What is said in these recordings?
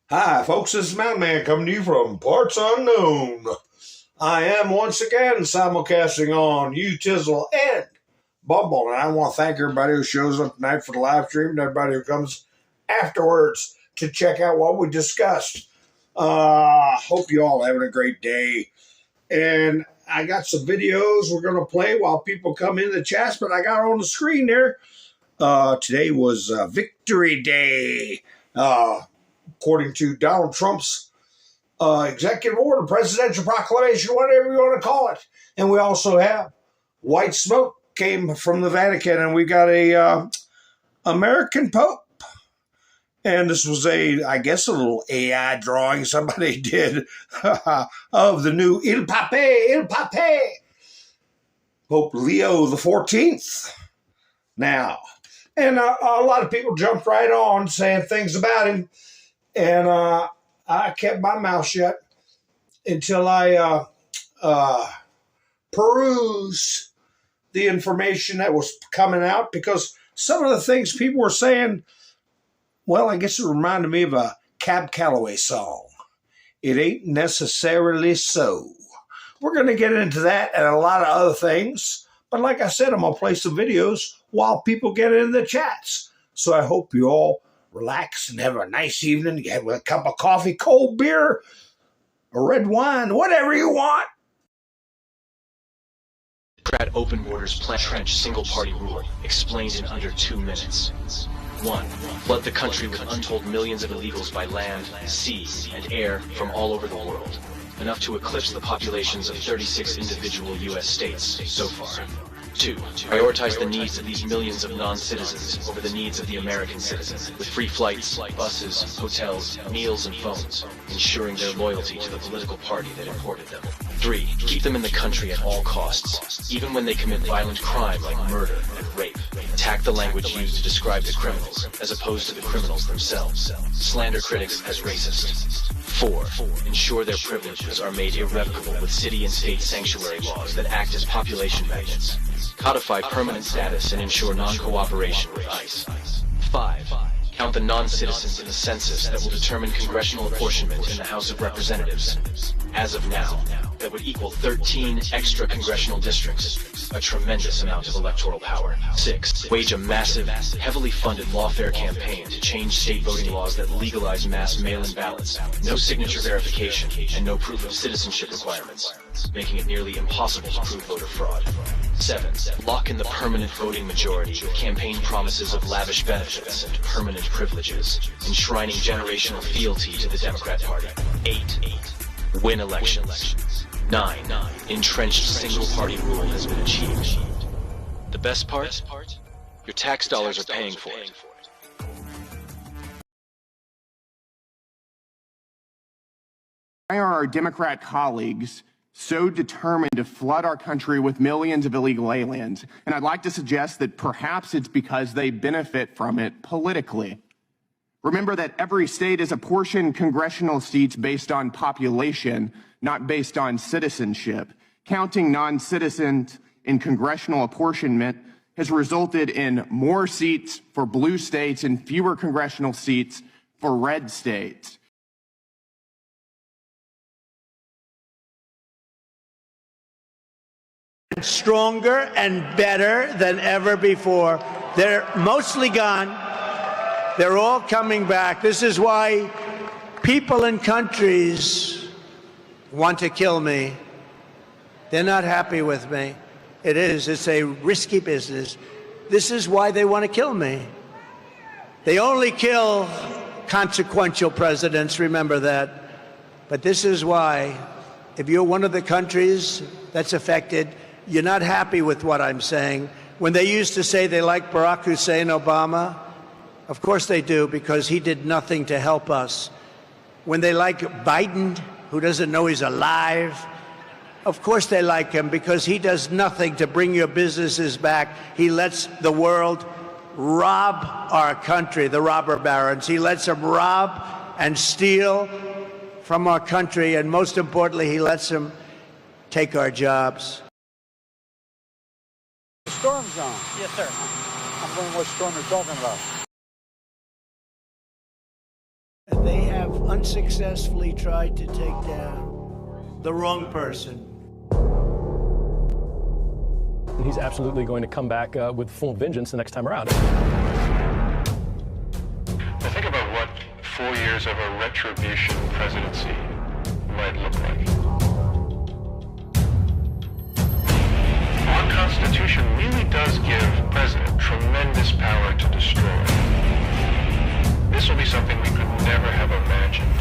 Hi, folks, this is Mountain Man coming to you from parts unknown. I am once again simulcasting on Utizzle and Bumble, and I want to thank everybody who shows up tonight for the live stream and everybody who comes afterwards to check out what we discussed. Hope you all having a great day. And I got some videos we're going to play while people come in the chats, but I got on the screen there. Today was Victory Day. According to Donald Trump's executive order, presidential proclamation, whatever you want to call it. And we also have white smoke came from the Vatican, and we got a American Pope. And this was I guess a little AI drawing somebody did of the new Il Pape, Pope Leo the 14th. Now, and a lot of people jumped right on saying things about him. And I kept my mouth shut until I perused the information that was coming out, because some of the things people were saying, well, I guess it reminded me of a Cab Calloway song. It ain't necessarily so. We're going to get into that and a lot of other things. But like I said, I'm going to play some videos while people get in the chats. So I hope you all relax and have a nice evening. You have a cup of coffee, cold beer, or red wine, whatever you want. Democrat open borders plan trench single-party rule explained in under 2 minutes. 1. Flood the country with untold millions of illegals by land, sea, and air from all over the world, enough to eclipse the populations of 36 individual U.S. states so far. 2. Prioritize the needs of these millions of non-citizens over the needs of the American citizens, with free flights, buses, hotels, meals, and phones, ensuring their loyalty to the political party that imported them. 3. Keep them in the country at all costs, even when they commit violent crime like murder and rape. Attack the language used to describe the criminals, as opposed to the criminals themselves. Slander critics as racist. 4. Ensure their privileges are made irrevocable with city and state sanctuary laws that act as population magnets. Codify permanent status and ensure non-cooperation with ICE. 5. Count the non-citizens in the census that will determine congressional apportionment in the House of Representatives. As of now, that would equal 13 extra congressional districts, a tremendous amount of electoral power. 6. Wage a massive, heavily funded lawfare campaign to change state voting laws that legalize mass mail-in ballots, no signature verification, and no proof of citizenship requirements, making it nearly impossible to prove voter fraud. 7. Lock in the permanent voting majority with campaign promises of lavish benefits and permanent privileges, enshrining generational fealty to the Democrat Party. 8. Win elections. 9. Entrenched single-party rule has been achieved. The best part? Your tax dollars are paying for it. Why are our Democrat colleagues so determined to flood our country with millions of illegal aliens? And I'd like to suggest that perhaps it's because they benefit from it politically. Remember that every state is apportioned congressional seats based on population, not based on citizenship. Counting non-citizens in congressional apportionment has resulted in more seats for blue states and fewer congressional seats for red states. Stronger and better than ever before. They're mostly gone. They're all coming back. This is why people in countries want to kill me. They're not happy with me. It's a risky business. This is why they want to kill me. They only kill consequential presidents, remember that. But this is why, if you're one of the countries that's affected, you're not happy with what I'm saying. When they used to say they like Barack Hussein Obama, of course they do, because he did nothing to help us. When they like Biden, who doesn't know he's alive, of course they like him, because he does nothing to bring your businesses back. He lets the world rob our country, the robber barons. He lets them rob and steal from our country, and most importantly, he lets them take our jobs. Storm zone. Yes, sir. I'm wondering what storm you're talking about. They have unsuccessfully tried to take down the wrong person. He's absolutely going to come back with full vengeance the next time around. Now think about what 4 years of a retribution presidency might look like. Our Constitution really does give the president tremendous power to destroy. This will be something we could never have imagined.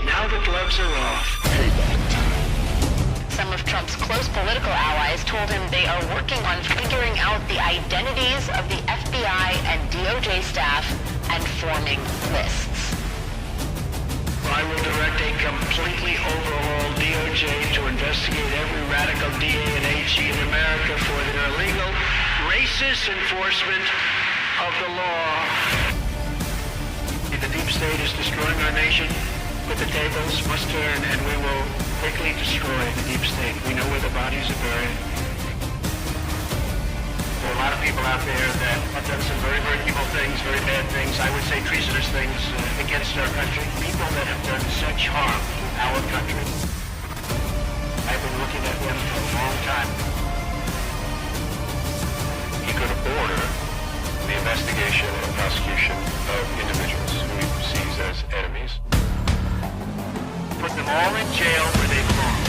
Now the gloves are off. Some of Trump's close political allies told him they are working on figuring out the identities of the FBI and DOJ staff and forming lists. I will direct a completely overhauled DOJ to investigate every radical DA and AG in America for their illegal, racist enforcement of the law. The deep state is destroying our nation, but the tables must turn, and we will quickly destroy the deep state. We know where the bodies are buried. There are a lot of people out there that have done some very, very evil things, very bad things, I would say treasonous things against our country. People that have done such harm to our country. I've been looking at them for a long time. He could order the investigation and prosecution of individuals who he sees as enemies. Put them all in jail where they belong.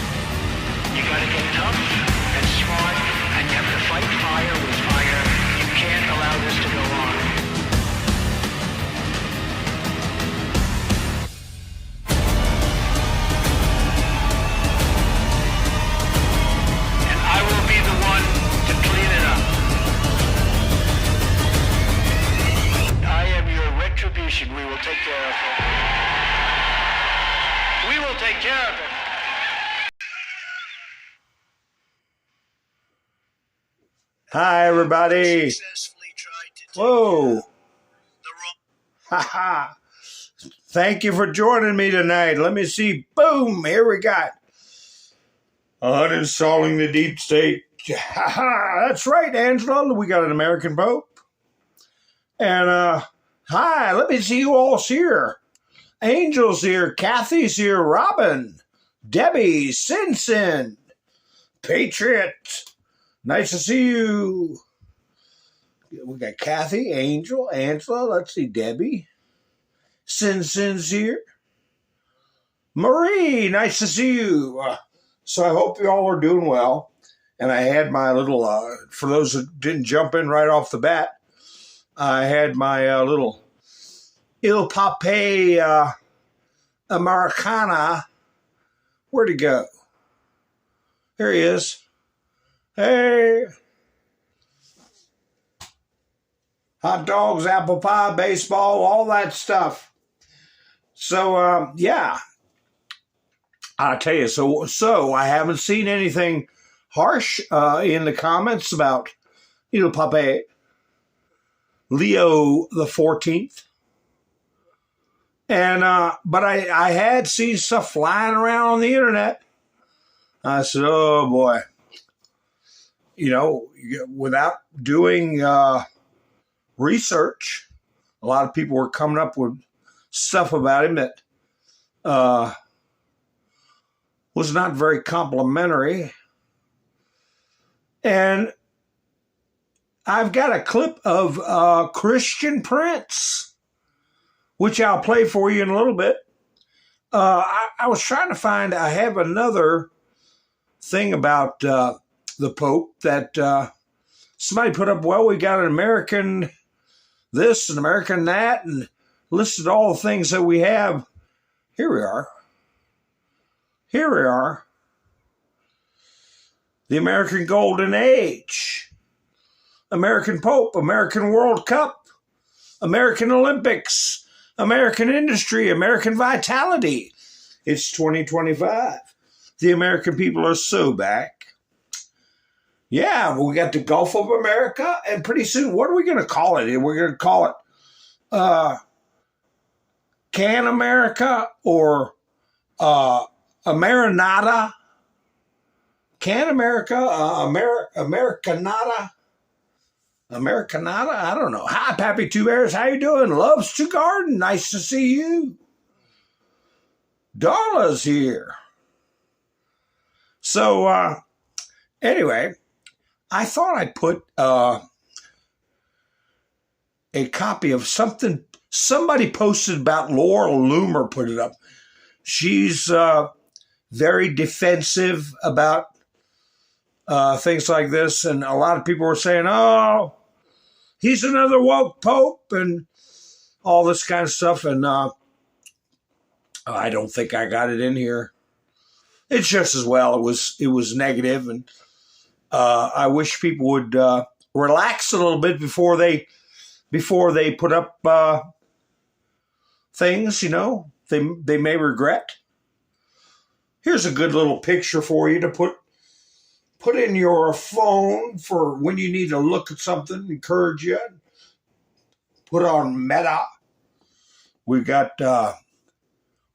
You gotta get tough and smart, and you have to fight fire with fire. You can't allow this to go on. And I will be the one to clean it up. I am your retribution. We will take care of it. We will take care of it. Hi, everybody. Whoa. Ha. Thank you for joining me tonight. Let me see. Boom. Here we got uninstalling the deep state. That's right, Angela. We got an American Pope. And, hi, let me see who all's here. Angel's here. Kathy's here. Robin. Debbie. Sin. Patriot. Nice to see you. We got Kathy, Angel, Angela. Let's see, Debbie. Sin's here. Marie, nice to see you. So I hope you all are doing well. And I had my little, for those who didn't jump in right off the bat, I had my little Il Pape Americana. Where'd he go? There he is. Hey. Hot dogs, apple pie, baseball, all that stuff. So, yeah. I'll tell you, so I haven't seen anything harsh in the comments about Il Pape, Leo the 14th. And, but I had seen stuff flying around on the internet. I said, oh boy. You know, without doing research, a lot of people were coming up with stuff about him that was not very complimentary. And I've got a clip of Christian Prince, which I'll play for you in a little bit. I was trying to find, I have another thing about the Pope that somebody put up, well, we got an American this and American that, and listed all the things that we have. Here we are. The American Golden Age, American Pope, American World Cup, American Olympics, American industry, American vitality. It's 2025. The American people are so back. Yeah, we got the Gulf of America, and pretty soon, what are we going to call it? We're going to call it Can America or Amerinata? Can America, Americanata? Americanata? I don't know. Hi, Pappy Two Bears. How you doing? Loves to garden. Nice to see you. Darla's here. So, anyway, I thought I'd put a copy of something somebody posted about Laurel Loomer, put it up. She's very defensive about things like this, and a lot of people were saying, oh, he's another woke pope and all this kind of stuff, and I don't think I got it in here. It's just as well. It was negative, and I wish people would relax a little bit before they put up things. They may regret. Here's a good little picture for you to put in your phone for when you need to look at something, encourage you. Put on Meta. We got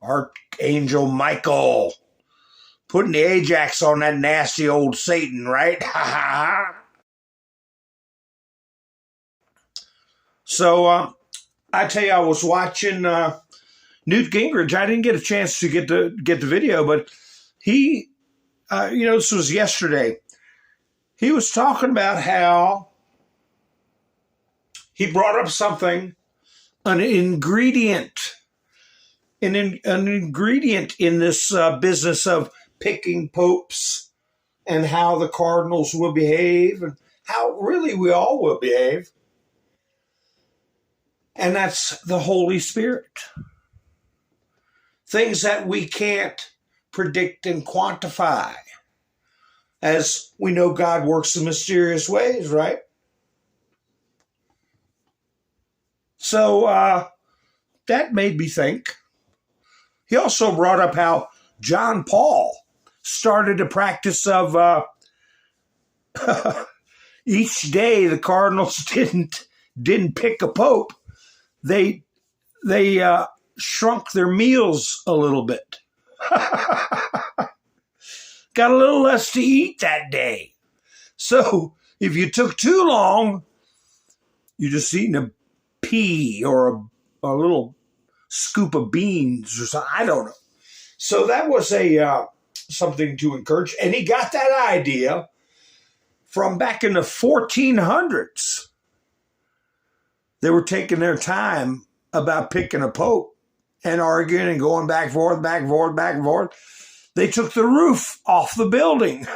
Archangel Michael putting the Ajax on that nasty old Satan, right? Ha ha. So I tell you, I was watching Newt Gingrich. I didn't get a chance to get the video, but he, this was yesterday. He was talking about how he brought up something, an ingredient in this business of picking popes and how the cardinals will behave and how really we all will behave. And that's the Holy Spirit. Things that we can't predict and quantify. As we know, God works in mysterious ways, right? So that made me think. He also brought up how John Paul started a practice of each day the Cardinals didn't pick a pope. They shrunk their meals a little bit. Got a little less to eat that day. So if you took too long, you're just eating a pea or a little scoop of beans or something. I don't know. So that was something to encourage. And he got that idea from back in the 1400s. They were taking their time about picking a pope and arguing and going back and forth, back and forth, back and forth. They took the roof off the building.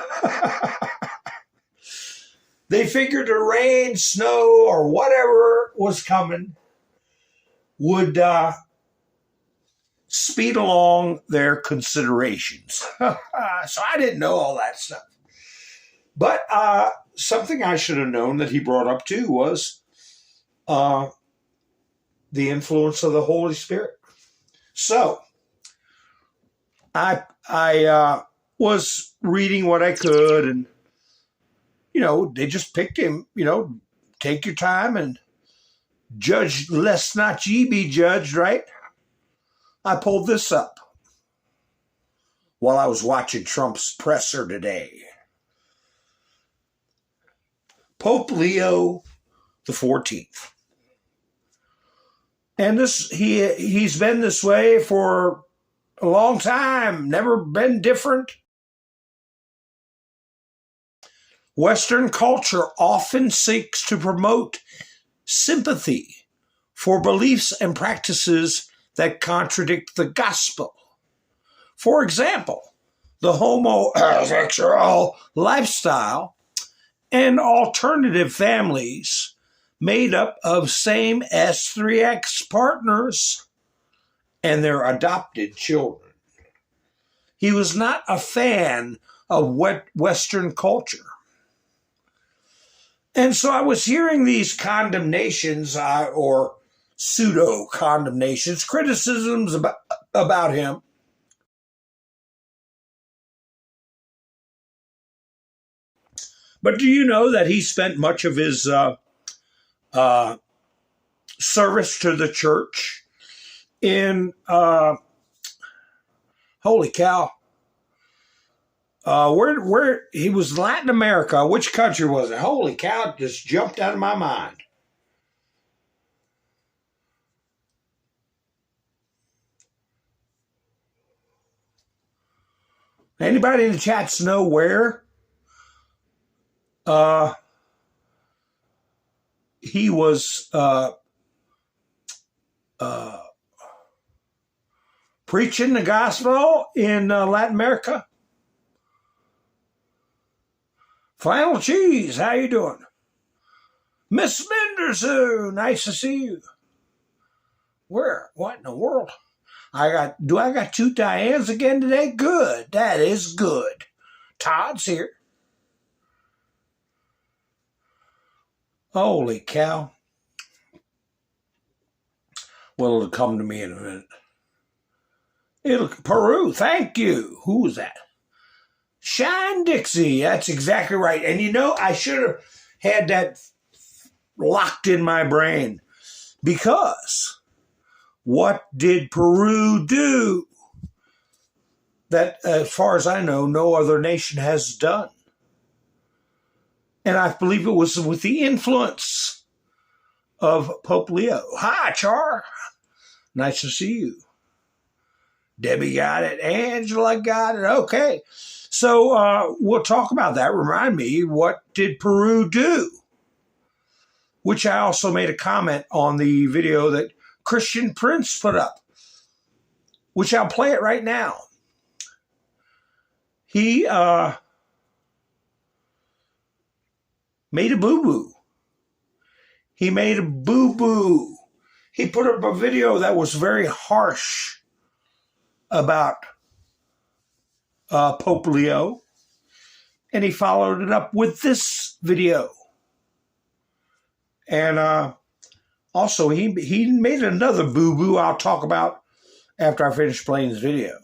They figured the rain, snow, or whatever was coming would speed along their considerations. So I didn't know all that stuff. But something I should have known that he brought up too was the influence of the Holy Spirit. So I was reading what I could, and they just picked him. Take your time and judge lest not ye be judged, right? I pulled this up while I was watching Trump's presser today. Pope Leo the 14th. And he's been this way for a long time, never been different. Western culture often seeks to promote sympathy for beliefs and practices that contradict the gospel. For example, the homosexual lifestyle and alternative families made up of same S3X partners and their adopted children. He was not a fan of Western culture. And so I was hearing these condemnations or pseudo condemnations, criticisms about him. But do you know that he spent much of his service to the church in, holy cow, Where he was Latin America. Which country was it? Holy cow, it just jumped out of my mind. Anybody in the chats know where he was preaching the gospel in Latin America? Flannel Cheese, how you doing? Miss Menderson, nice to see you. Where? What in the world? I got two Dianes again today? Good. That is good. Todd's here. Holy cow. Well, it'll come to me in a minute. Peru, thank you. Who was that? Shine Dixie. That's exactly right. And you know, I should have had that locked in my brain, because what did Peru do that, as far as I know, no other nation has done? And I believe it was with the influence of Pope Leo. Hi, Char. Nice to see you. Debbie got it. Angela got it. Okay. So we'll talk about that. Remind me, what did Peru do? Which I also made a comment on the video that Christian Prince put up, which I'll play it right now. He made a boo-boo. He made a boo-boo. He put up a video that was very harsh about Pope Leo, and he followed it up with this video. And also, he made another boo-boo I'll talk about after I finish playing this video.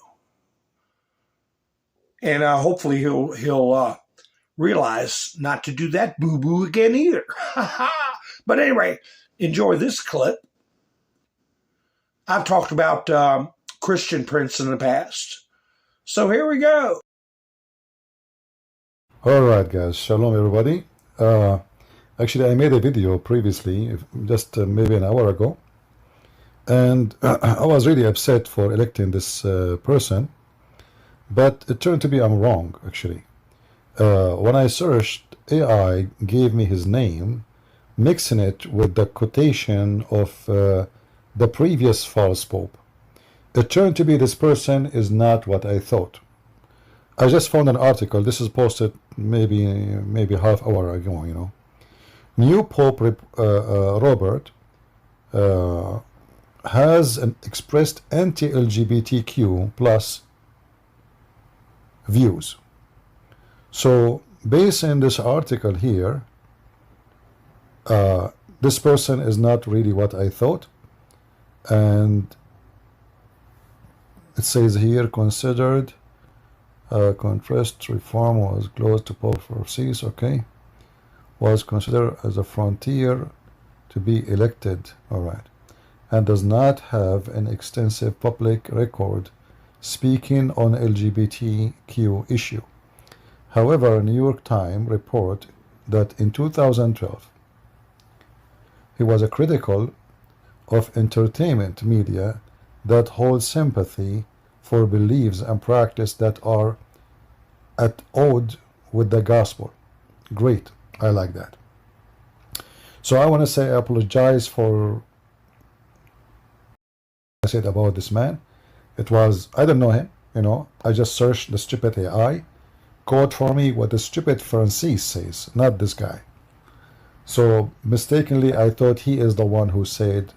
And hopefully he'll realize not to do that boo-boo again either. But anyway, enjoy this clip. I've talked about Christian Prince in the past. So here we go. All right, guys. Shalom, everybody. Actually, I made a video previously, just maybe an hour ago, and I was really upset for electing this person, but it turned to be I'm wrong, actually. When I searched, AI gave me his name, mixing it with the quotation of the previous false pope. It turned to be this person is not what I thought. I just found an article. This is posted maybe half hour ago, you know. New Pope Robert has expressed anti-LGBTQ plus views. So based on this article here, this person is not really what I thought. And it says here, considered contrast reform was close to Pope Francis, okay, was considered as a frontier to be elected, all right, and does not have an extensive public record speaking on LGBTQ issue. However, a New York Times report that in 2012 he was a critical of entertainment media that hold sympathy for beliefs and practice that are at odds with the gospel. Great, I like that. So I want to say I apologize for what I said about this man. It was, I don't know him, you know, I just searched the stupid AI, code for me what the stupid Francis says, not this guy. So mistakenly I thought he is the one who said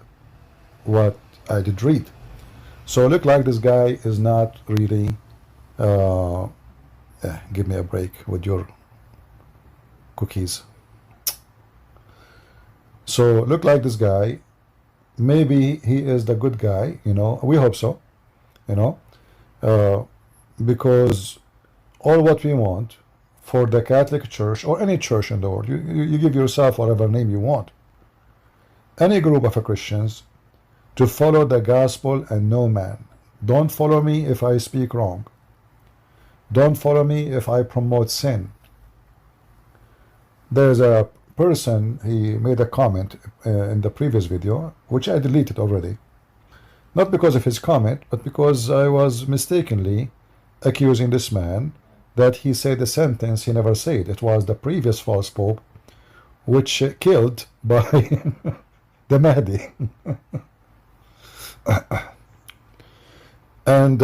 what I did read. So look like this guy is not really give me a break with your cookies. So look like this guy, maybe he is the good guy, you know, we hope so, you know, because all what we want for the Catholic Church or any church in the world, you give yourself whatever name you want, any group of Christians, to follow the gospel and no man. Don't follow me if I speak wrong. Don't follow me if I promote sin. There's a person, he made a comment in the previous video, which I deleted already. Not because of his comment, but because I was mistakenly accusing this man that he said a sentence he never said. It was the previous false pope, which killed by the Mahdi. And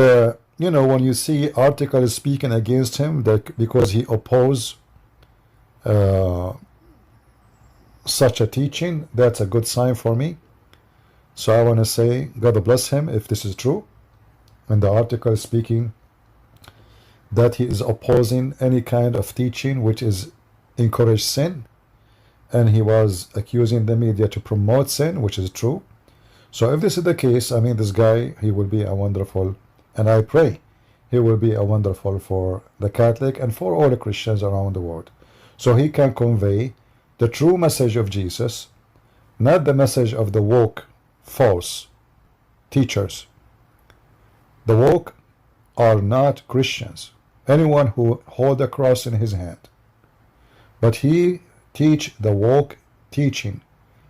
you know, when you see articles speaking against him that because he opposed such a teaching, that's a good sign for me. So I want to say God bless him if this is true. And the article is speaking that he is opposing any kind of teaching which is encourage sin, and he was accusing the media to promote sin, which is true. So if this is the case, I mean, this guy, he will be a wonderful, and I pray he will be a wonderful for the Catholic and for all the Christians around the world. So he can convey the true message of Jesus, not the message of the woke false teachers. The woke are not Christians, anyone who hold a cross in his hand. But he teach the woke teaching.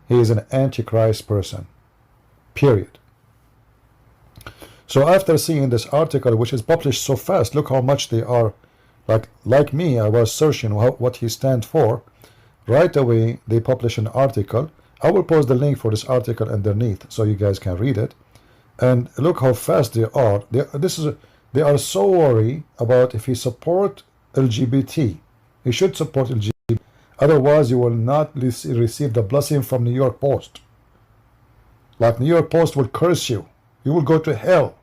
He is an antichrist person, period. So after seeing this article, which is published so fast, look how much they are, like me, I was searching what he stands for. Right away they publish an article. I will post the link for this article underneath so you guys can read it. And look how fast they are. They are so worried about if he support LGBT. He should support LGBT. Otherwise, you will not receive the blessing from New York Post. Like New York Post will curse you. You will go to hell.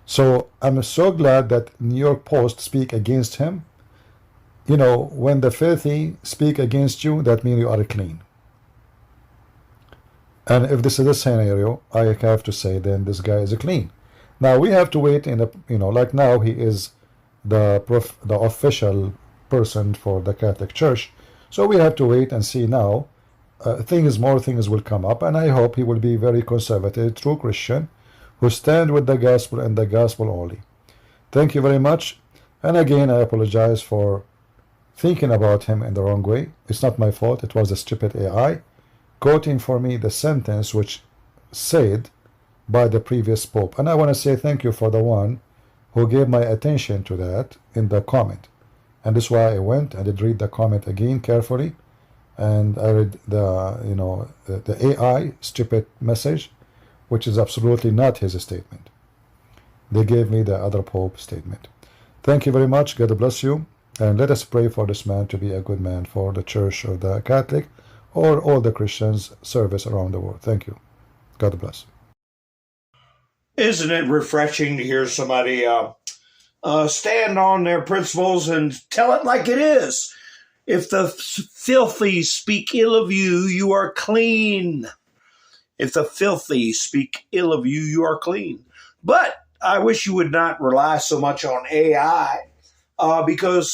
So I'm so glad that New York Post speak against him. You know, when the filthy speak against you, that means you are clean. And if this is a scenario, I have to say then this guy is clean. Now we have to wait in like now he is the official person for the Catholic Church. So we have to wait and see now. More things will come up, and I hope he will be very conservative, true Christian, who stand with the gospel and the gospel only. Thank you very much. And again, I apologize for thinking about him in the wrong way. It's not my fault. It was a stupid AI quoting for me the sentence which said by the previous pope. And I want to say thank you for the one who gave my attention to that in the comment. And this is why I went and did read the comment again carefully. And I read the AI stupid message, which is absolutely not his statement. They gave me the other pope statement. Thank you very much. God bless you. And let us pray for this man to be a good man for the Church of the Catholic or all the Christians service around the world. Thank you. God bless. Isn't it refreshing to hear somebody stand on their principles and tell it like it is? If the filthy speak ill of you, you are clean. If the filthy speak ill of you, you are clean. But I wish you would not rely so much on AI because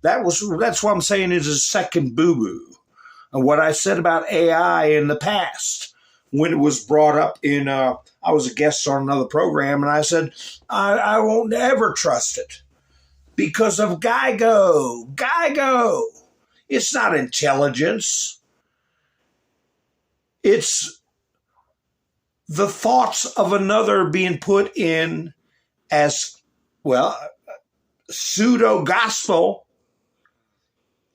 that's what I'm saying is a second boo-boo. And what I said about AI in the past, when it was brought up in, I was a guest on another program, and I said, I won't ever trust it because of GIGO. GIGO. It's not intelligence. It's the thoughts of another being put in as, well, pseudo-gospel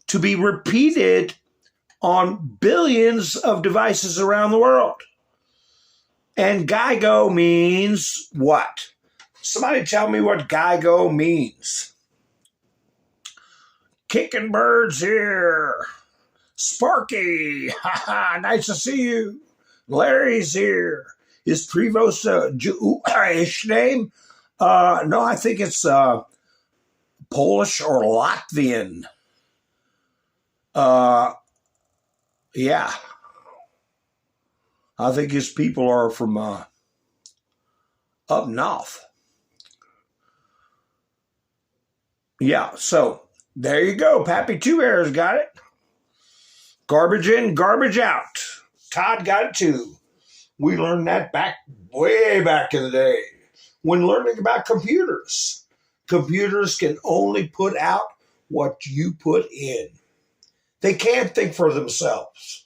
to be repeated on billions of devices around the world. And GIGO means what? Somebody tell me what GIGO means. Kicking birds here. Sparky. Nice to see you. Larry's here. Is Prevost a Jewish name? No, I think it's Polish or Latvian. Yeah. I think his people are from up north. Yeah, so there you go. Pappy Two Bears got it. Garbage in, garbage out. Todd got it too. We learned that way back in the day when learning about computers. Computers can only put out what you put in. They can't think for themselves.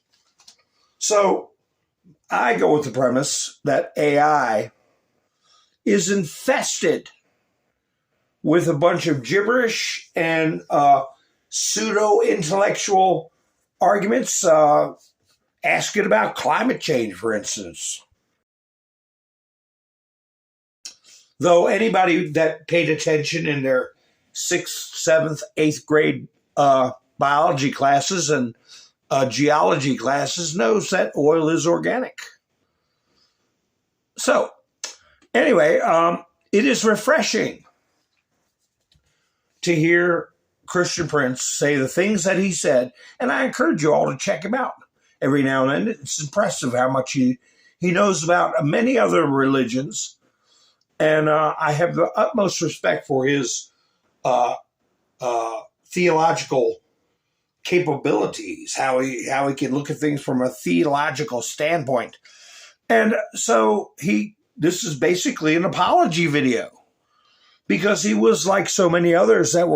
So I go with the premise that AI is infested with a bunch of gibberish and pseudo-intellectual arguments, asking about climate change, for instance. Though anybody that paid attention in their 6th, 7th, 8th grade biology classes and geology classes knows that oil is organic. So, anyway, it is refreshing to hear Christian Prince say the things that he said, and I encourage you all to check him out every now and then. It's impressive how much he knows about many other religions, and I have the utmost respect for his theological capabilities, how he can look at things from a theological standpoint. And so this is basically an apology video, because he was like so many others that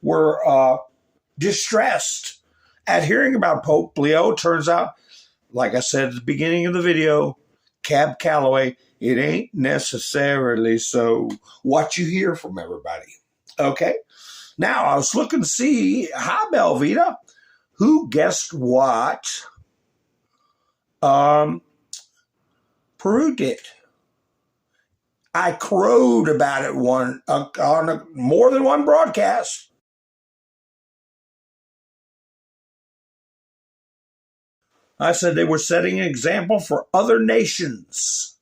were distressed at hearing about Pope Leo. Turns out, like I said at the beginning of the video, Cab Calloway, it ain't necessarily so what you hear from everybody. Okay? Now, I was looking to see, hi, Belvita, who guessed what Peru did. I crowed about it on more than one broadcast. I said they were setting an example for other nations.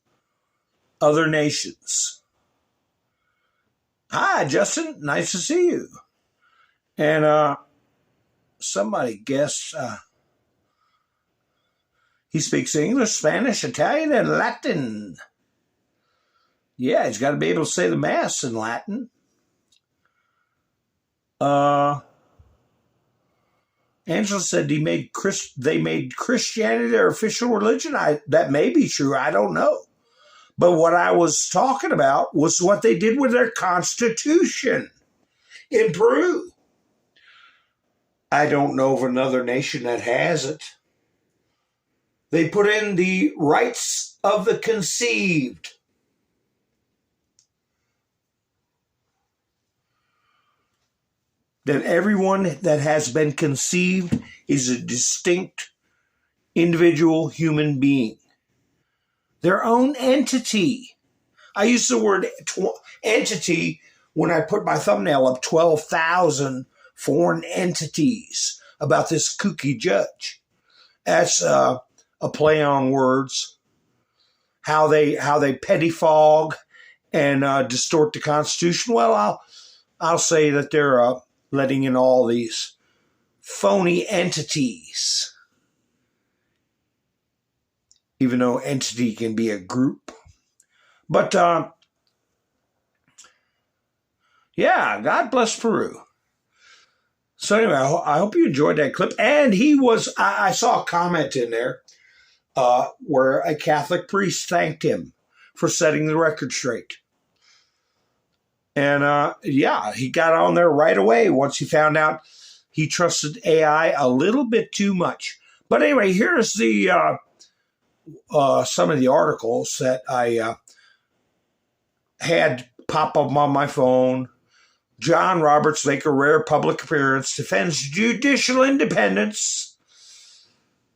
Other nations. Hi, Justin. Nice to see you. And somebody guessed he speaks English, Spanish, Italian, and Latin. Yeah, he's got to be able to say the Mass in Latin. Angela said they made Christianity their official religion. That may be true. I don't know. But what I was talking about was what they did with their constitution in Peru. I don't know of another nation that has it. They put in the rights of the conceived. That everyone that has been conceived is a distinct individual human being. Their own entity. I use the word entity when I put my thumbnail up, 12,000 foreign entities about this kooky judge. That's a play on words. How they pettifog and distort the Constitution. Well, I'll say that they're letting in all these phony entities, even though entity can be a group. But, yeah, God bless Peru. So anyway, I hope you enjoyed that clip. And I saw a comment in there where a Catholic priest thanked him for setting the record straight. And, yeah, he got on there right away once he found out he trusted AI a little bit too much. But anyway, here's the some of the articles that I had pop up on my phone. John Roberts make a rare public appearance, defends judicial independence.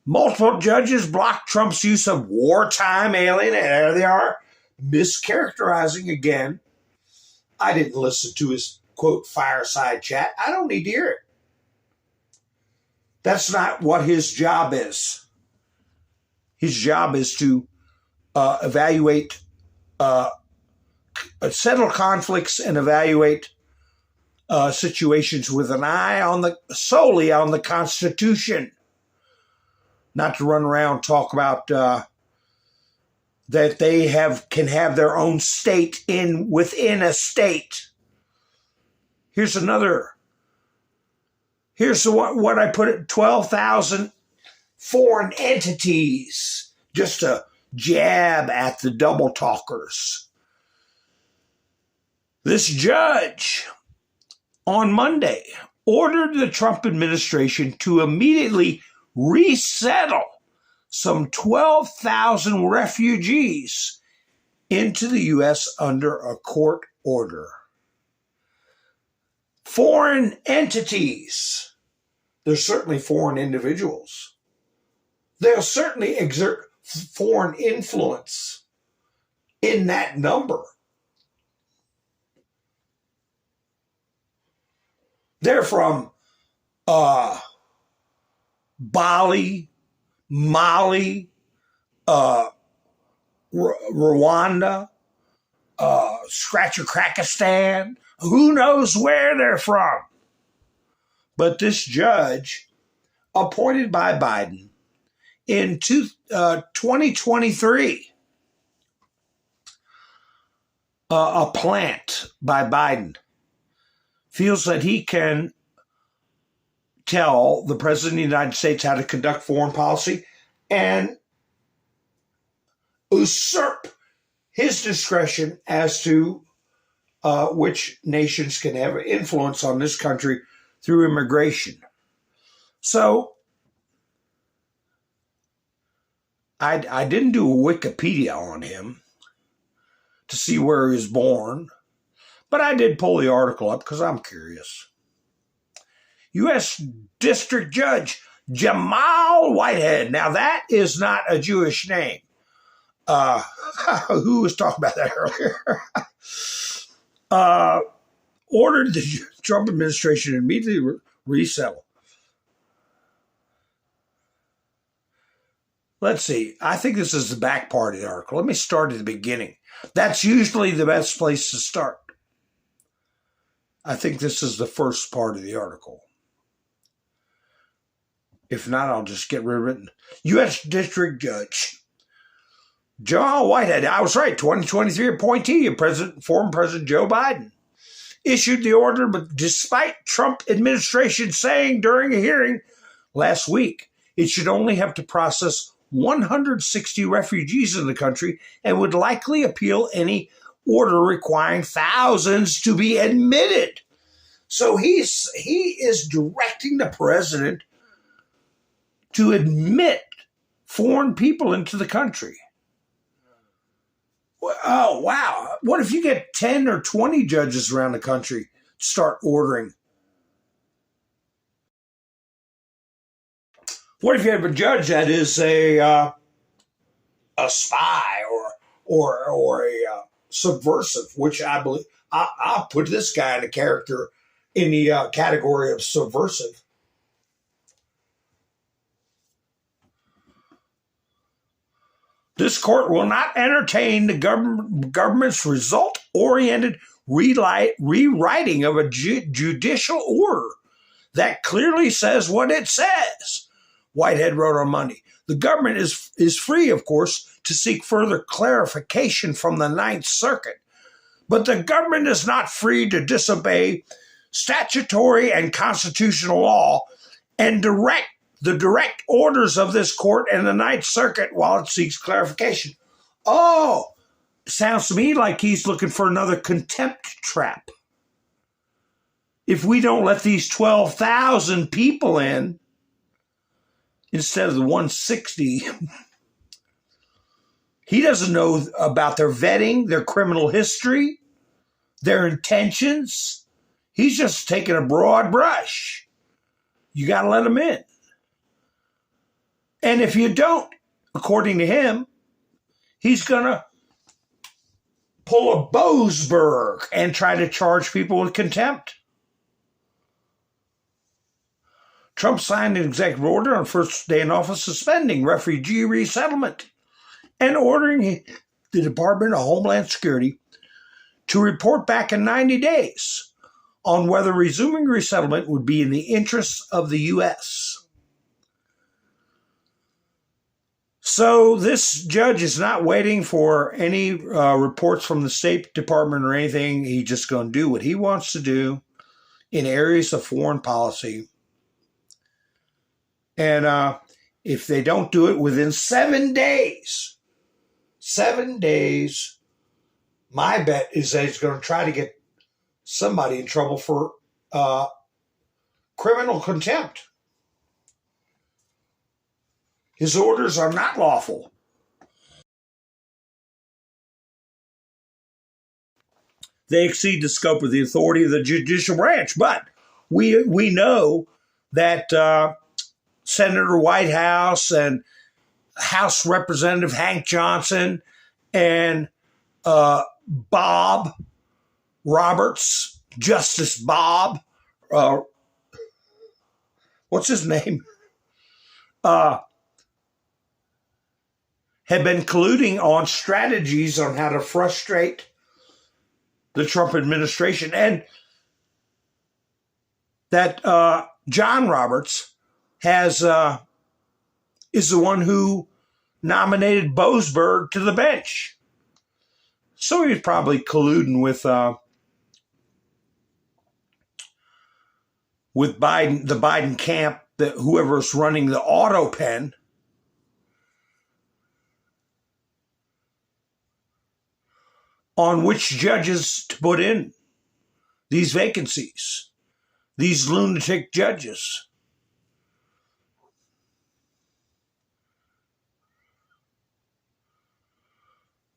Multiple judges block Trump's use of wartime alien. And there they are, mischaracterizing again. I didn't listen to his, quote, fireside chat. I don't need to hear it. That's not what his job is. His job is to evaluate, settle conflicts and evaluate situations with an eye solely on the Constitution. Not to run around and talk about that they can have their own state within a state. Here's what I put it, 12,000 foreign entities, just to jab at the double talkers. This judge on Monday ordered the Trump administration to immediately resettle some 12,000 refugees into the U.S. under a court order. Foreign entities, they're certainly foreign individuals. They'll certainly exert foreign influence in that number. They're from Bali, Mali, Rwanda, Scratcher-Crackistan. Who knows where they're from? But this judge, appointed by Biden in 2023, a plant by Biden, feels that he can tell the President of the United States how to conduct foreign policy and usurp his discretion as to which nations can have influence on this country through immigration. So I didn't do a Wikipedia on him to see where he was born, but I did pull the article up because I'm curious. U.S. District Judge Jamal Whitehead. Now, that is not a Jewish name. Who was talking about that earlier? Ordered the Trump administration to immediately resettle. Let's see. I think this is the back part of the article. Let me start at the beginning. That's usually the best place to start. I think this is the first part of the article. If not, I'll just get rid of it. U.S. District Judge Jamal Whitehead, I was right, 2023 appointee of former President Joe Biden, issued the order, but despite Trump administration saying during a hearing last week, it should only have to process 160 refugees in the country and would likely appeal any order requiring thousands to be admitted. So he is directing the president to admit foreign people into the country. Oh, wow. What if you get 10 or 20 judges around the country start ordering? What if you have a judge that is a spy or a subversive, which I believe I'll put this guy in a character in the category of subversive. This court will not entertain the government's result-oriented rewriting of a judicial order that clearly says what it says, Whitehead wrote on Monday. The government is free, of course, to seek further clarification from the Ninth Circuit, but the government is not free to disobey statutory and constitutional law and direct orders of this court and the Ninth Circuit while it seeks clarification. Oh, sounds to me like he's looking for another contempt trap. If we don't let these 12,000 people in, instead of the 160, he doesn't know about their vetting, their criminal history, their intentions. He's just taking a broad brush. You got to let them in. And if you don't, according to him, he's going to pull a Boasberg and try to charge people with contempt. Trump signed an executive order on first day in office suspending refugee resettlement and ordering the Department of Homeland Security to report back in 90 days on whether resuming resettlement would be in the interests of the U.S. So this judge is not waiting for any reports from the State Department or anything. He's just going to do what he wants to do in areas of foreign policy. And if they don't do it within 7 days, my bet is that he's going to try to get somebody in trouble for criminal contempt. His orders are not lawful. They exceed the scope of the authority of the judicial branch. But we know that Senator Whitehouse and House Representative Hank Johnson and Bob Roberts, Justice Bob, what's his name? Have been colluding on strategies on how to frustrate the Trump administration. And that John Roberts is the one who nominated Boasberg to the bench. So he's probably colluding with Biden, the Biden camp, that whoever's running the auto pen. On which judges to put in these vacancies, these lunatic judges.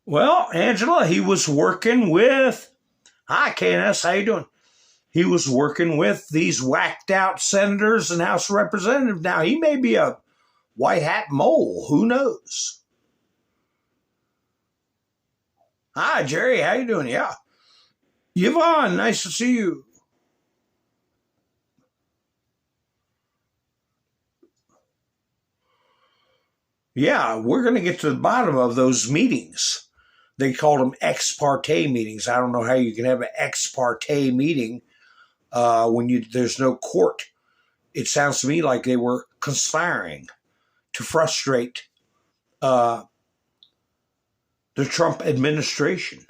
Well, Angela, he was working with, hi, KNS, how you doing? He was working with these whacked out senators and House representatives. Now, he may be a white hat mole. Who knows? Hi, Jerry. How you doing? Yeah. Yvonne, nice to see you. Yeah, we're going to get to the bottom of those meetings. They called them ex parte meetings. I don't know how you can have an ex parte meeting when there's no court. It sounds to me like they were conspiring to frustrate the Trump administration.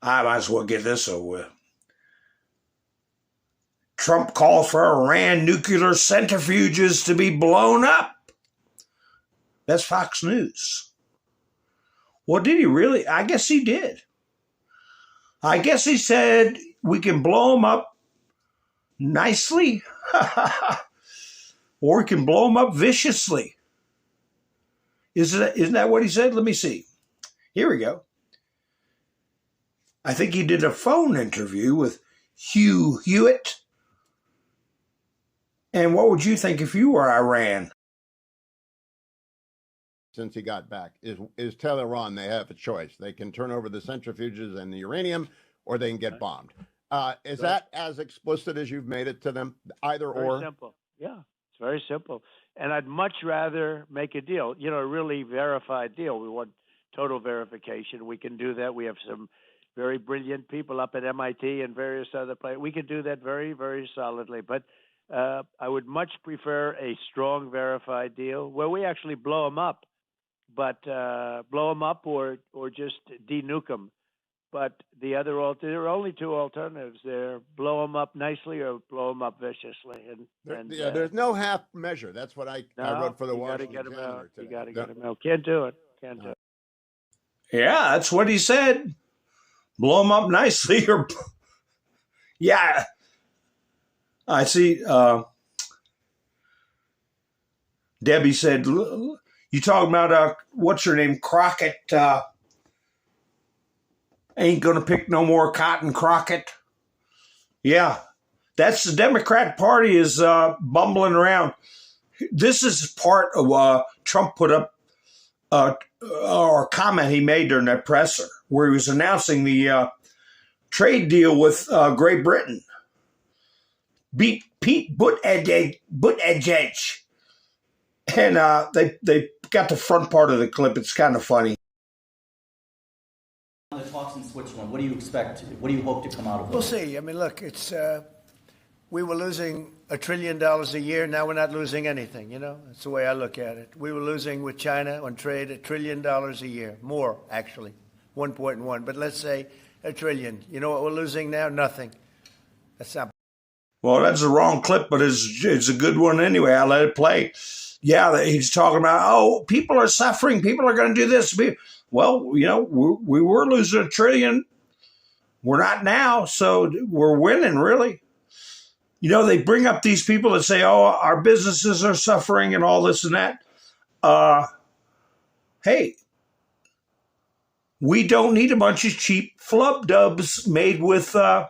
I might as well get this over with. Trump called for Iran nuclear centrifuges to be blown up. That's Fox News. Well, did he really? I guess he did. I guess he said we can blow them up nicely or we can blow them up viciously. Isn't that what he said? Let me see. Here we go. I think he did a phone interview with Hugh Hewitt. And what would you think if you were Iran? Since he got back, is tell Iran they have a choice. They can turn over the centrifuges and the uranium, or they can get bombed. Is that as explicit as you've made it to them? Either or? Very simple. Yeah, it's very simple. And I'd much rather make a deal, a really verified deal. We want total verification. We can do that. We have some very brilliant people up at MIT and various other places. We can do that very, very solidly. But I would much prefer a strong verified deal where we actually blow them up, but blow them up or just denuke them. But there are only two alternatives there: blow them up nicely or blow them up viciously. And there's no half measure. That's what I wrote for the Washington Examiner today. You got to get them out. Can't do it. Yeah, that's what he said. Blow them up nicely or... Yeah. I see. Debbie said, you talking about, what's her name, Crockett, ain't going to pick no more cotton, Crockett. Yeah, that's the Democrat Party is bumbling around. This is part of Trump put up or a comment he made during that presser where he was announcing the trade deal with Great Britain. Beat Pete Buttigieg. And they got the front part of the clip. It's kind of funny. The talks in Switzerland, what do you expect? What do you hope to come out of it? We'll see. I mean, look, it's we were losing $1 trillion a year. Now we're not losing anything. That's the way I look at it. We were losing with China on trade $1 trillion a year, more actually, 1.1. But let's say $1 trillion. You know what we're losing now? Nothing. That's not. Well, that's the wrong clip, but it's a good one anyway. I'll let it play. yeah, he's talking about, oh, people are suffering. People are going to do this. Well, you know, we were losing $1 trillion. We're not now, so we're winning, really. You know, they bring up these people that say, oh, our businesses are suffering and all this and that. Hey, we don't need a bunch of cheap flub dubs made with, you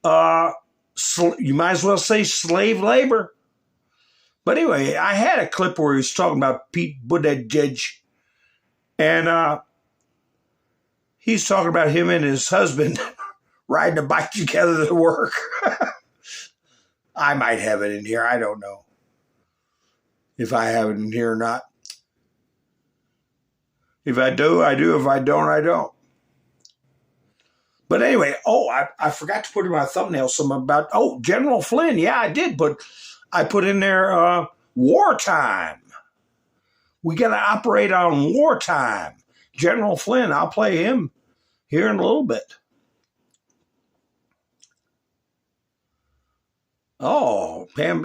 might as well say slave labor. But anyway, I had a clip where he was talking about Pete Buttigieg, and he's talking about him and his husband riding a bike together to work. I might have it in here. I don't know if I have it in here or not. If I do, I do. If I don't, I don't. But anyway, I forgot to put in my thumbnail something about, General Flynn. Yeah, I did, but I put in there wartime. We got to operate on wartime. General Flynn, I'll play him here in a little bit. Oh, Pam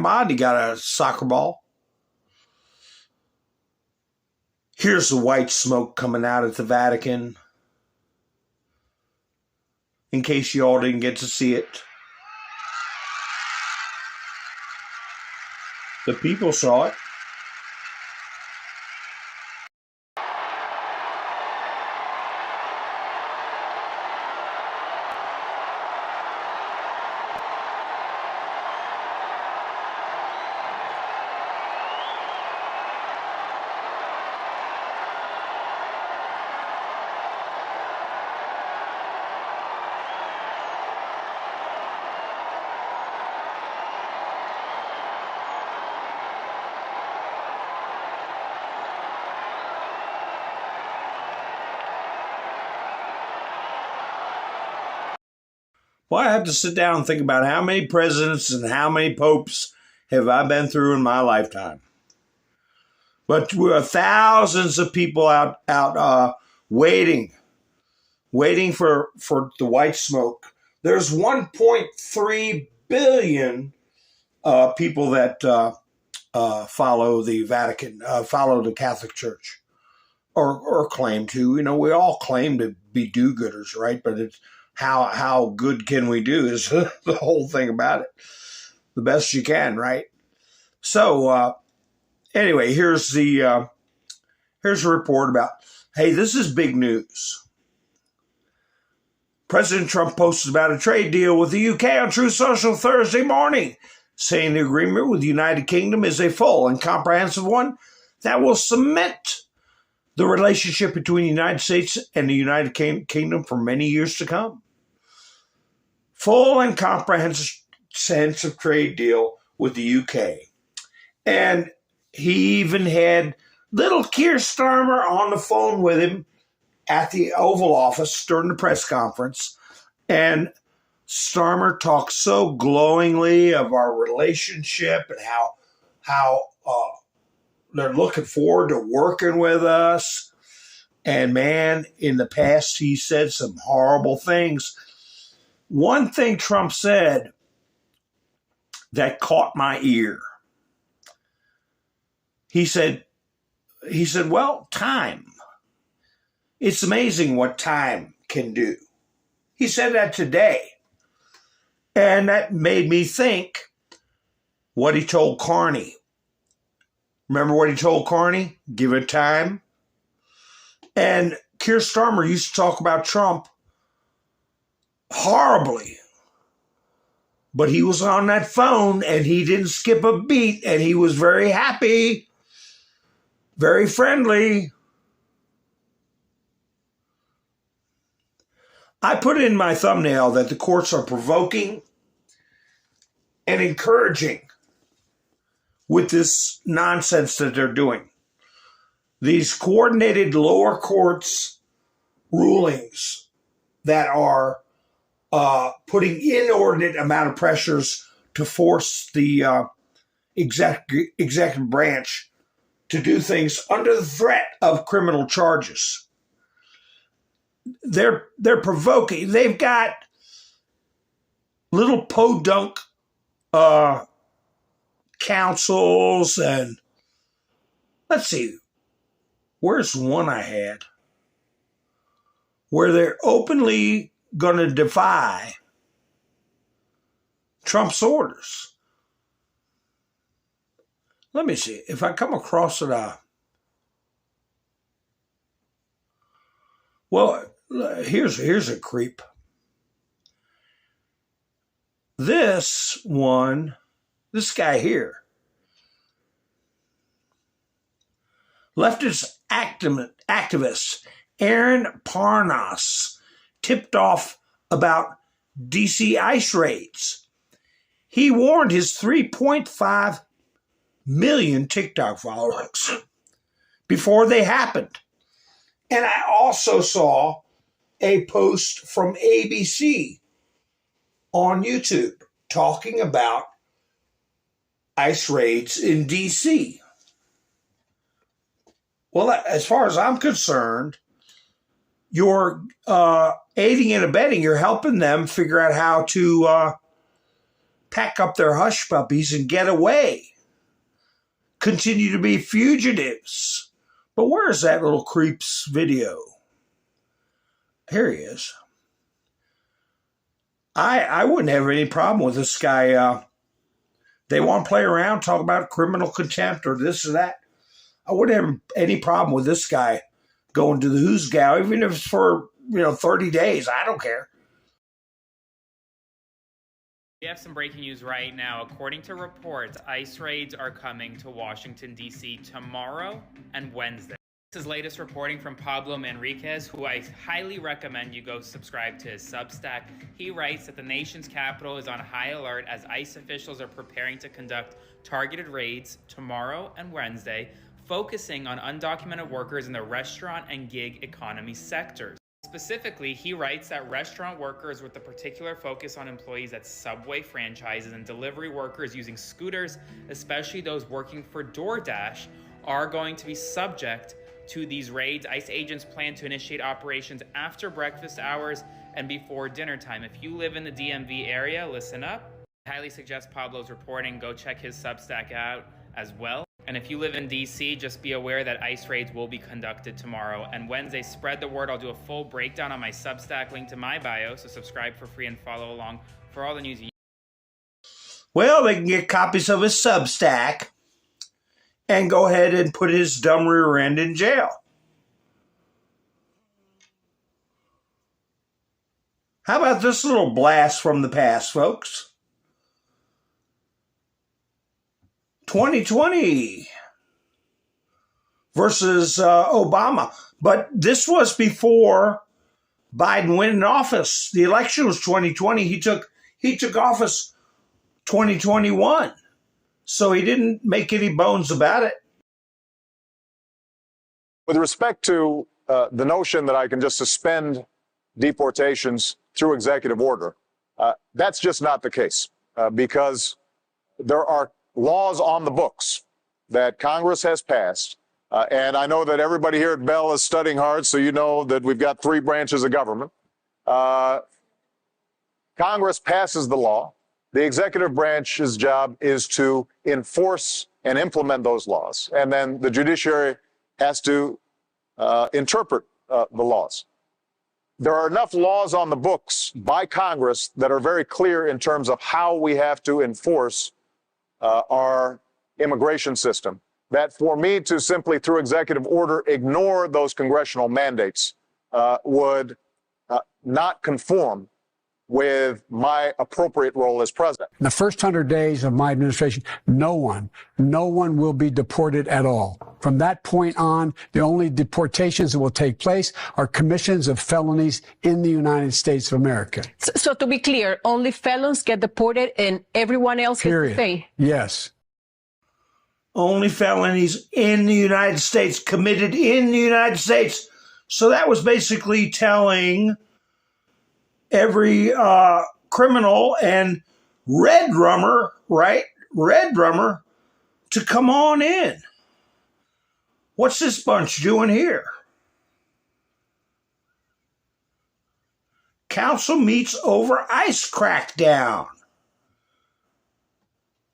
Bondi got a soccer ball. Here's the white smoke coming out at the Vatican. In case you all didn't get to see it. The people saw it. Well, I have to sit down and think about how many presidents and how many popes have I been through in my lifetime. But we are thousands of people out waiting for the white smoke. There's 1.3 billion people that follow the Vatican, follow the Catholic Church, or claim to. You know, we all claim to be do-gooders, right? But it's how good can we do is the whole thing about it. The best you can, right? So anyway, here's a report about, hey, this is big news. President Trump posted about a trade deal with the UK on Truth Social Thursday morning, saying the agreement with the United Kingdom is a full and comprehensive one that will cement the relationship between the United States and the United Kingdom for many years to come. Full and comprehensive trade deal with the UK. And he even had little Keir Starmer on the phone with him at the Oval Office during the press conference. And Starmer talked so glowingly of our relationship and how they're looking forward to working with us. And man, in the past, he said some horrible things. One thing Trump said that caught my ear. He said, well, time. It's amazing what time can do. He said that today. And that made me think what he told Carney. Remember what he told Carney? Give it time. And Keir Starmer used to talk about Trump horribly. But he was on that phone and he didn't skip a beat and he was very happy, very friendly. I put in my thumbnail that the courts are provoking and encouraging with this nonsense that they're doing. These coordinated lower courts rulings that are putting inordinate amount of pressures to force the executive branch to do things under the threat of criminal charges. They're provoking. They've got little podunk councils and let's see, where's one I had where they're openly going to defy Trump's orders. Let me see if I come across it. Well, here's a creep. This guy here, leftist activist Aaron Parnas, tipped off about DC ICE raids. He warned his 3.5 million TikTok followers before they happened. And I also saw a post from ABC on YouTube talking about ICE raids in DC. Well, as far as I'm concerned, you're aiding and abetting. You're helping them figure out how to pack up their hush puppies and get away. Continue to be fugitives. But where's that little creep's video? Here he is. I wouldn't have any problem with this guy. They want to play around, talk about criminal contempt or this or that. I wouldn't have any problem with this guy going to the who's gal, even if it's for 30 days. I don't care. We have some breaking news right now. According to reports, ICE raids are coming to Washington, D.C. tomorrow and Wednesday. This is latest reporting from Pablo Manriquez, who I highly recommend you go subscribe to his Substack. He writes that the nation's capital is on high alert as ICE officials are preparing to conduct targeted raids tomorrow and Wednesday, focusing on undocumented workers in the restaurant and gig economy sectors. Specifically, he writes that restaurant workers with a particular focus on employees at Subway franchises and delivery workers using scooters, especially those working for DoorDash, are going to be subject to these raids. ICE agents plan to initiate operations after breakfast hours and before dinner time. If you live in the DMV area, listen up. I highly suggest Pablo's reporting. Go check his Substack out as well. And if you live in DC, just be aware that ICE raids will be conducted tomorrow and Wednesday. Spread the word. I'll do a full breakdown on my Substack, link to my bio, so subscribe for free and follow along for all the news. Well, they can get copies of his Substack and go ahead and put his dumb rear end in jail. How about this little blast from the past, folks? 2020 versus Obama. But this was before Biden went in office. The election was 2020. He took office 2021. So he didn't make any bones about it. With respect to the notion that I can just suspend deportations through executive order, that's just not the case because there are laws on the books that Congress has passed. And I know that everybody here at Bell is studying hard, so you know that we've got three branches of government. Congress passes the law. The executive branch's job is to enforce and implement those laws. And then the judiciary has to interpret the laws. There are enough laws on the books by Congress that are very clear in terms of how we have to enforce our immigration system, that for me to simply, through executive order, ignore those congressional mandates would not conform with my appropriate role as president. In the first 100 days of my administration, no one will be deported at all. From that point on, the only deportations that will take place are commissions of felonies in the United States of America. So to be clear, only felons get deported and everyone else gets to stay? Yes. Only felonies in the United States, committed in the United States. So that was basically telling every criminal and red drummer, right? Red drummer to come on in. What's this bunch doing here? Council meets over ICE crackdown.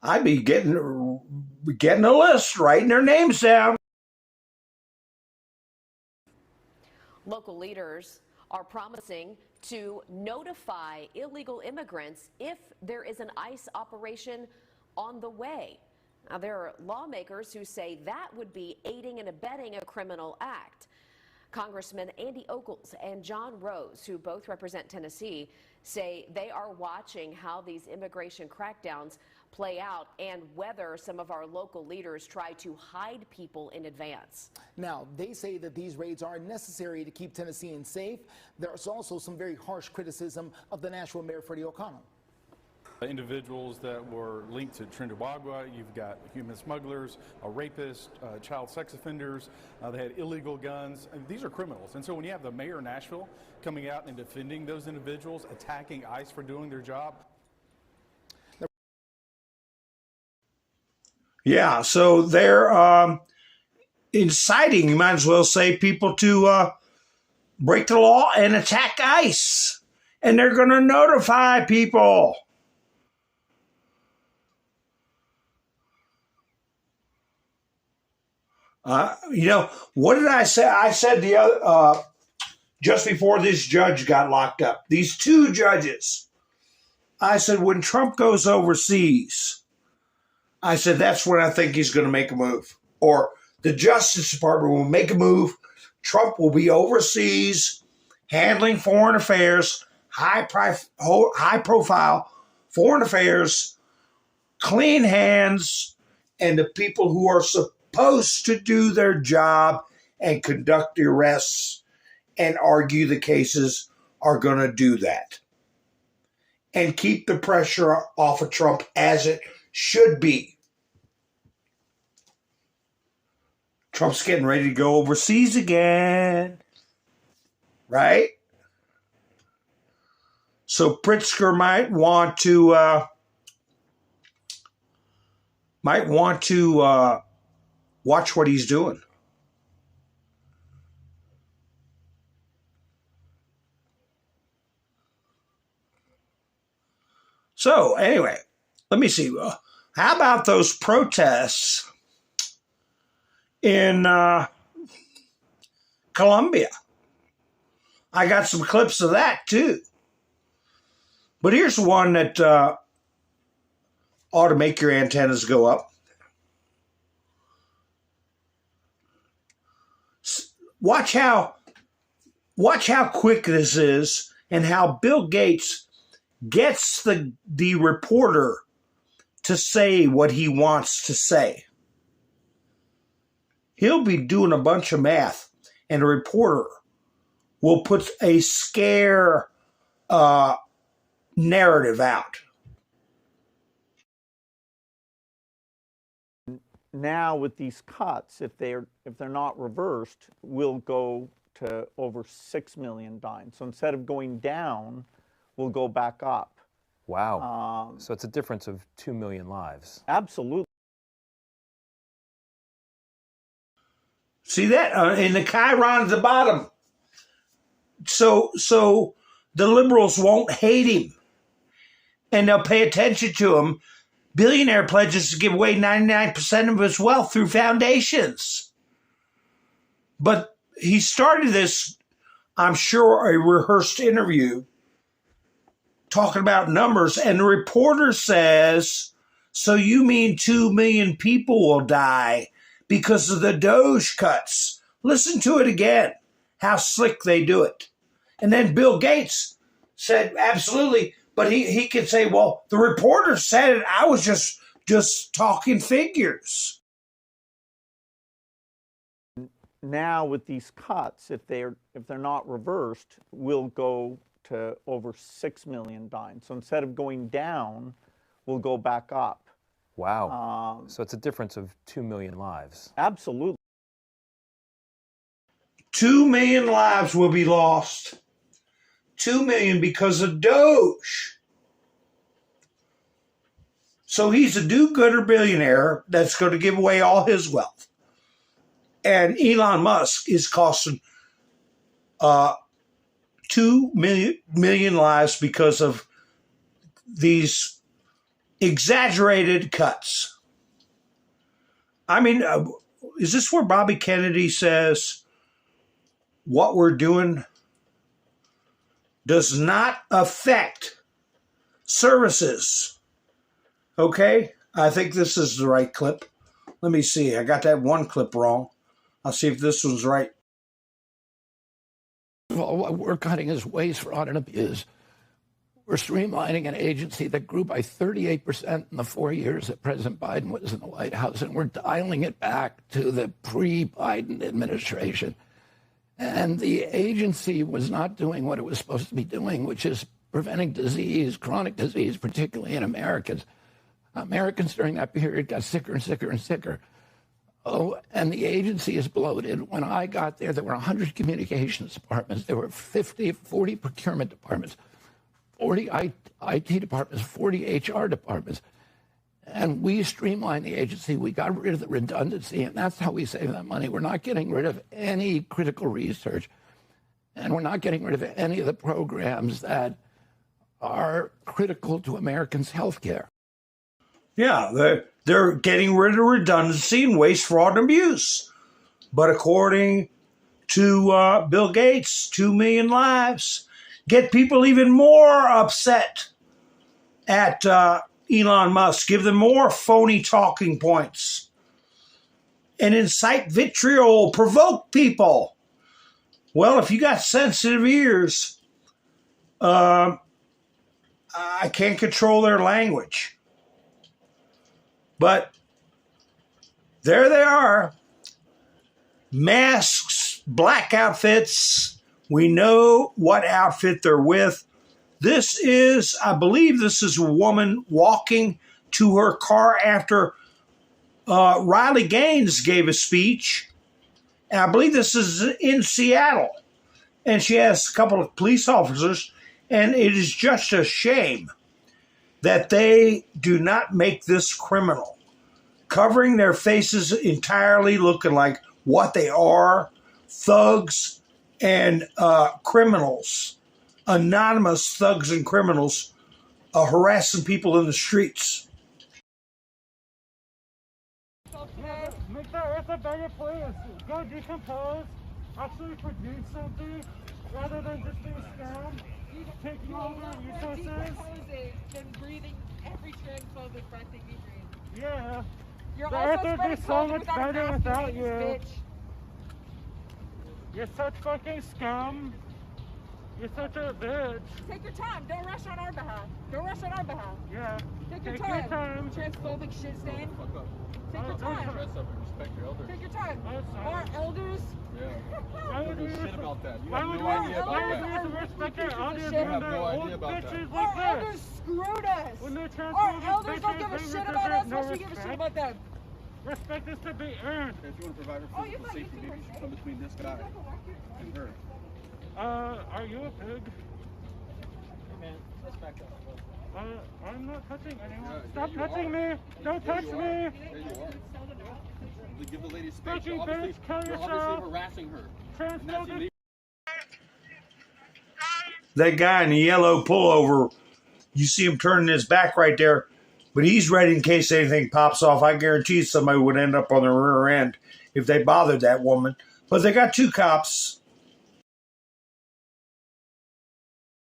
I'd be getting getting a list, writing their names down. Local leaders are promising to notify illegal immigrants if there is an ICE operation on the way. Now, there are lawmakers who say that would be aiding and abetting a criminal act. Congressman Andy Ogles and John Rose, who both represent Tennessee, say they are watching how these immigration crackdowns play out and whether some of our local leaders try to hide people in advance. Now, they say that these raids are necessary to keep Tennesseans safe. There's also some very harsh criticism of the Nashville Mayor Freddie O'Connell. Individuals that were linked to Trinidad, you've got human smugglers, a rapist, child sex offenders, they had illegal guns. And these are criminals. And so when you have the mayor of Nashville coming out and defending those individuals, attacking ICE for doing their job. Yeah, so they're inciting, you might as well say, people to break the law and attack ICE. And they're going to notify people. What did I say? I said the other, just before this judge got locked up, these two judges, I said, when Trump goes overseas, I said, that's when I think he's going to make a move. Or the Justice Department will make a move. Trump will be overseas, handling foreign affairs, high profile foreign affairs, clean hands, and the people who are supposed to do their job and conduct the arrests and argue the cases are going to do that. And keep the pressure off of Trump as it should be. Trump's getting ready to go overseas again. Right? So Pritzker might want to watch what he's doing. So anyway, let me see. How about those protests in Colombia? I got some clips of that too. But here's one that ought to make your antennas go up. Watch how quick this is and how Bill Gates gets the reporter to say what he wants to say. He'll be doing a bunch of math, and the reporter will put a scare narrative out. Now with these cuts, if they're not reversed, we'll go to over 6 million dying. So instead of going down, we'll go back up. Wow. So it's a difference of 2 million lives. Absolutely. See that in the chyron at the bottom. So the liberals won't hate him, and they'll pay attention to him. Billionaire pledges to give away 99% of his wealth through foundations. But he started this, I'm sure, a rehearsed interview talking about numbers, and the reporter says, so you mean 2 million people will die because of the DOGE cuts? Listen to it again, how slick they do it. And then Bill Gates said, absolutely. But he could say, well, the reporter said it. I was just talking figures. Now with these cuts, if they're not reversed, we'll go to over 6 million dying. So instead of going down, we'll go back up. Wow. So it's a difference of 2 million lives. Absolutely. 2 million lives will be lost. 2 million because of DOGE. So he's a do-gooder billionaire that's going to give away all his wealth. And Elon Musk is costing 2 million lives because of these exaggerated cuts. I mean, is this where Bobby Kennedy says what we're doing does not affect services? Okay, I think this is the right clip. Let me see. I got that one clip wrong. I'll see if this one's right. What we're cutting is waste, fraud, and abuse. We're streamlining an agency that grew by 38% in the 4 years that President Biden was in the White House, and we're dialing it back to the pre-Biden administration. And the agency was not doing what it was supposed to be doing, which is preventing disease, chronic disease, particularly in Americans. Americans during that period got sicker and sicker and sicker. Oh, and the agency is bloated. When I got there were 100 communications departments. There were 40 procurement departments, 40 IT departments, 40 HR departments. And we streamlined the agency. We got rid of the redundancy, and that's how we save that money. We're not getting rid of any critical research, and we're not getting rid of any of the programs that are critical to Americans' health care. Yeah, they're getting rid of redundancy and waste, fraud, and abuse. But according to Bill Gates, 2 million lives get people even more upset at Elon Musk, give them more phony talking points, and incite vitriol, provoke people. Well, if you got sensitive ears, I can't control their language. But there they are, masks, black outfits. We know what outfit they're with. This is, I believe this is a woman walking to her car after Riley Gaines gave a speech. And I believe this is in Seattle. And she has a couple of police officers. And it is just a shame that they do not make this criminal. Covering their faces entirely, looking like what they are, thugs and criminals. Anonymous thugs and criminals harassing people in the streets. Make the earth a better place. Go decompose. Actually produce something rather than just being scammed. Taking over resources. Decomposing than breathing every transphobic breath that you breathe. Yeah. You're the also earth would be so much better without you. Bitch. You're such fucking scum. You're such a bitch. Take your time. Don't rush on our behalf. Don't rush on our behalf. Yeah. Take your time. Transphobic shit stain. Take your time. Dress up and respect your elders. Take your time. Our elders. Yeah. Why would we shit about that? You why have would no we idea about that. respect our elders You when have they're no old idea about that. bitches Our like elders this? screwed us. When they're Our transphobic elders don't bitches, give a they shit about us. deserve no Why should we give a shit respect. about them? Respect is to be earned. If you want to provide her physical safety, maybe you should come between this guy and her. Are you a pig? Hey man, respect us. I'm not touching anyone. Yeah, Stop you touching are. me. Don't touch me. Yeah, you are. Give the lady space. Fucking You're bitch, kill you're yourself. obviously harassing her. And that's Transphobic. illegal. That guy in the yellow pullover, you see him turning his back right there, but he's ready in case anything pops off. I guarantee somebody would end up on the rear end if they bothered that woman. But they got 2 cops.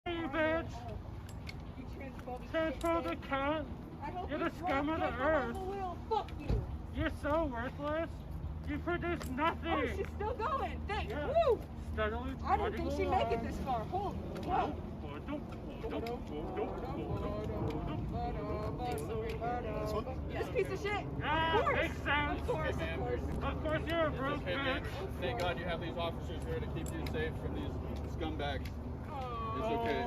You bitch. Transphobic cunt. You're the scum of the earth. Fuck you. You're so worthless. You produce nothing. Oh, she's still going. Thanks. Yeah. Woo. Steadily I didn't think she'd make it this far. Holy wow. This piece of shit. Yeah, Of course. makes sense. Of course. Of course, you're a broke Hey man, bitch. thank God you have these officers here to keep you safe from these scumbags. It's okay.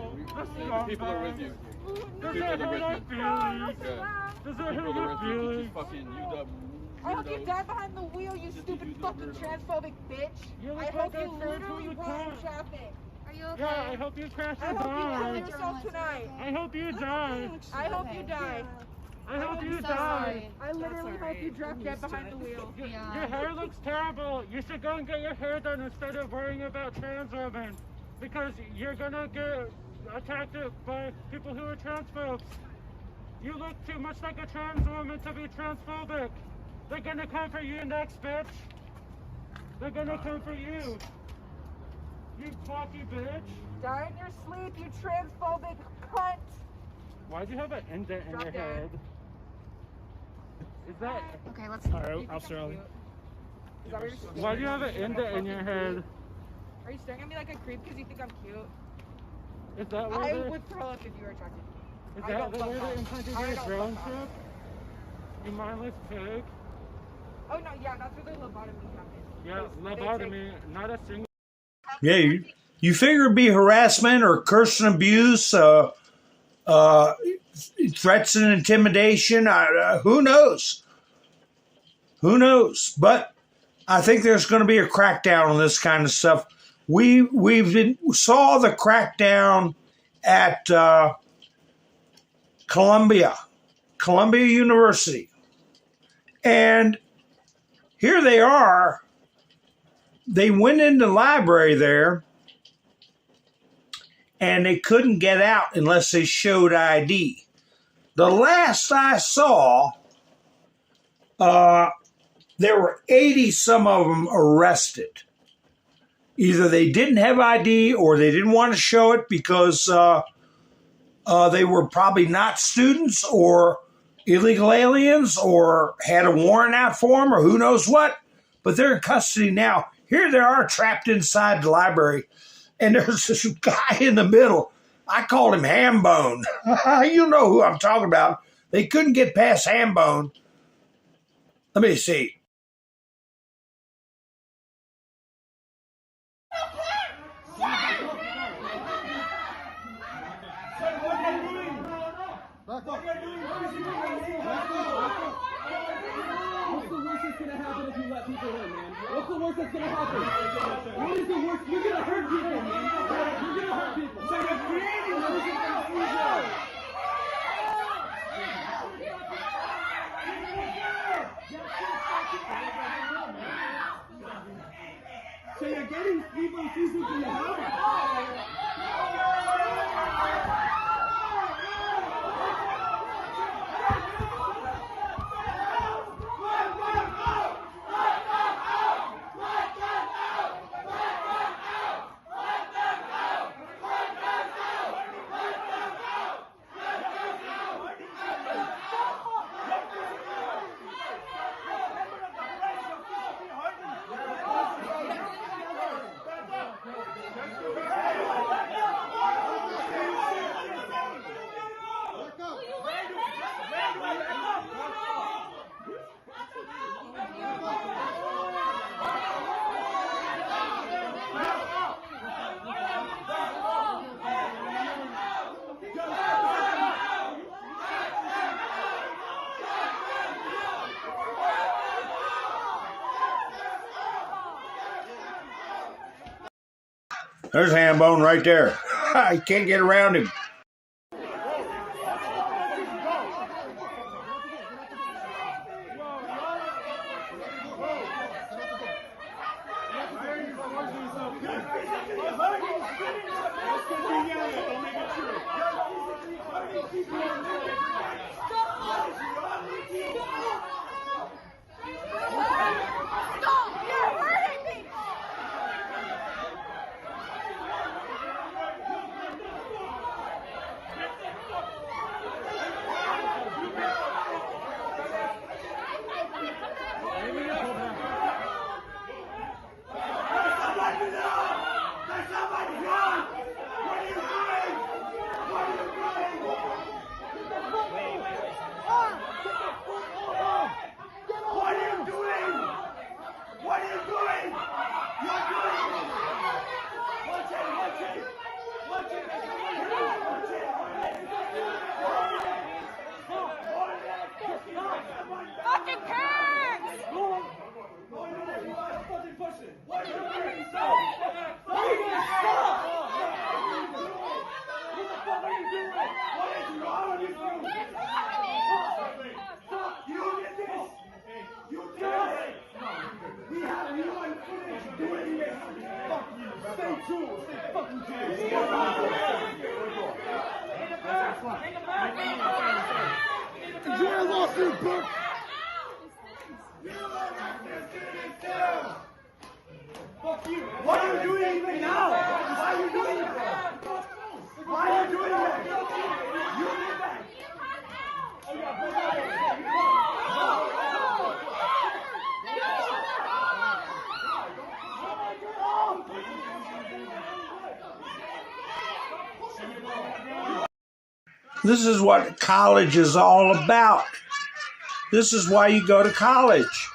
The people are with you. Does People it are hurt our with you. feelings? Yeah. Does it People hurt are your with you. feelings? Just fucking UW. I hope you weirdos. die behind the wheel, you stupid fucking transphobic bitch. You look I like hope a you literally transphobic run in cunt. traffic. Are you okay? Yeah, I hope you crash I and hope you kill die. yourself tonight. I hope you die. I hope you die. I hope you die. I literally hope you drop dead behind the wheel. Your hair looks terrible. You should go and get your hair done instead of worrying about trans women. Because you're gonna get attacked by people who are transphobes. You look too much like a trans woman to be transphobic. They're gonna come for you next, bitch. They're gonna come for you. You cocky bitch. Die in your sleep, you transphobic cunt. Why'd you have an indent in your head? Is that... Okay, let's... Alright, Officer Ali. Is that what you're staring Why do you at have me? an indent in your head? Are you staring at me like a creep because you think I'm cute? Is that where I the... would throw up if you were attracted to me. Is I that don't the fuck way off. they implanted I your don't drone fuck chip? off. You mindless pig? Oh no, yeah, that's where the lobotomy happened. Yeah, They lobotomy, not a single... Yeah, you figure it'd be harassment or curse and abuse, threats and intimidation. Who knows? Who knows? But I think there's going to be a crackdown on this kind of stuff. Saw the crackdown at Columbia University, and here they are. They went in the library there, and they couldn't get out unless they showed ID. The last I saw, there were 80 some of them arrested. Either they didn't have ID or they didn't want to show it because they were probably not students or illegal aliens or had a warrant out for them or who knows what. But they're in custody now. Here they are trapped inside the library. And there's this guy in the middle. I called him Hambone. You know who I'm talking about. They couldn't get past Hambone. Let me see. What's the worst that's gonna happen if you let people in, man? What's the worst that's gonna happen? What is the worst? You're gonna hurt people, man. You're gonna hurt people. So you're creating So you're getting people physically hurt. There's Hambone right there. I can't get around him. Why are you doing anything now? Why are you doing it? Why are you doing that? You did that. This is what college is all about. This is why you go to college.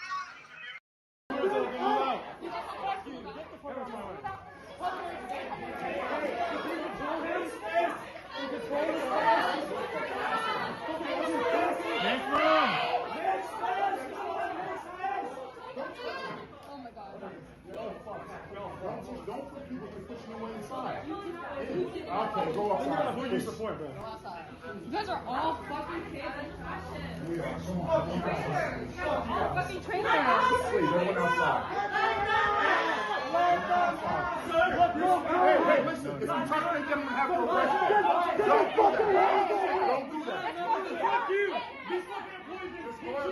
Okay, go outside. Who do you support, bro? You guys are all fucking kids. We are. Come on. Fucking traitors. Please, everyone outside. Hey, listen. If you try to make them have progression, don't do that. Don't do that. Fuck you. These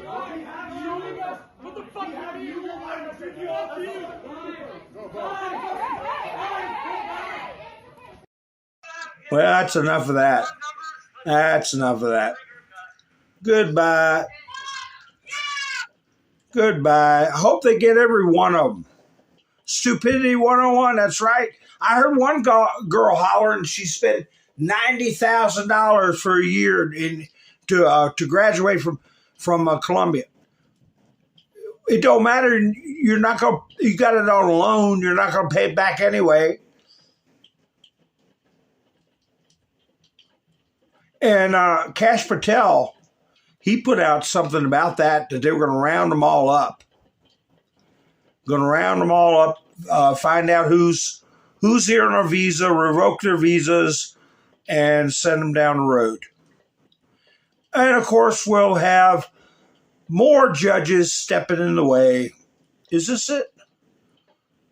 fucking employees. What the fuck are you? I'm taking off you. Well, that's enough of that. That's enough of that. Goodbye. Goodbye. I hope they get every one of them. Stupidity 101, that's right. I heard one girl holler and she spent $90,000 for a year to graduate from Columbia. It don't matter. You got it on a loan. You're not going to pay it back anyway. And Kash Patel, he put out something about that they were going to round them all up. Going to round them all up, find out who's here on a visa, revoke their visas, and send them down the road. And, of course, we'll have more judges stepping in the way. Is this it?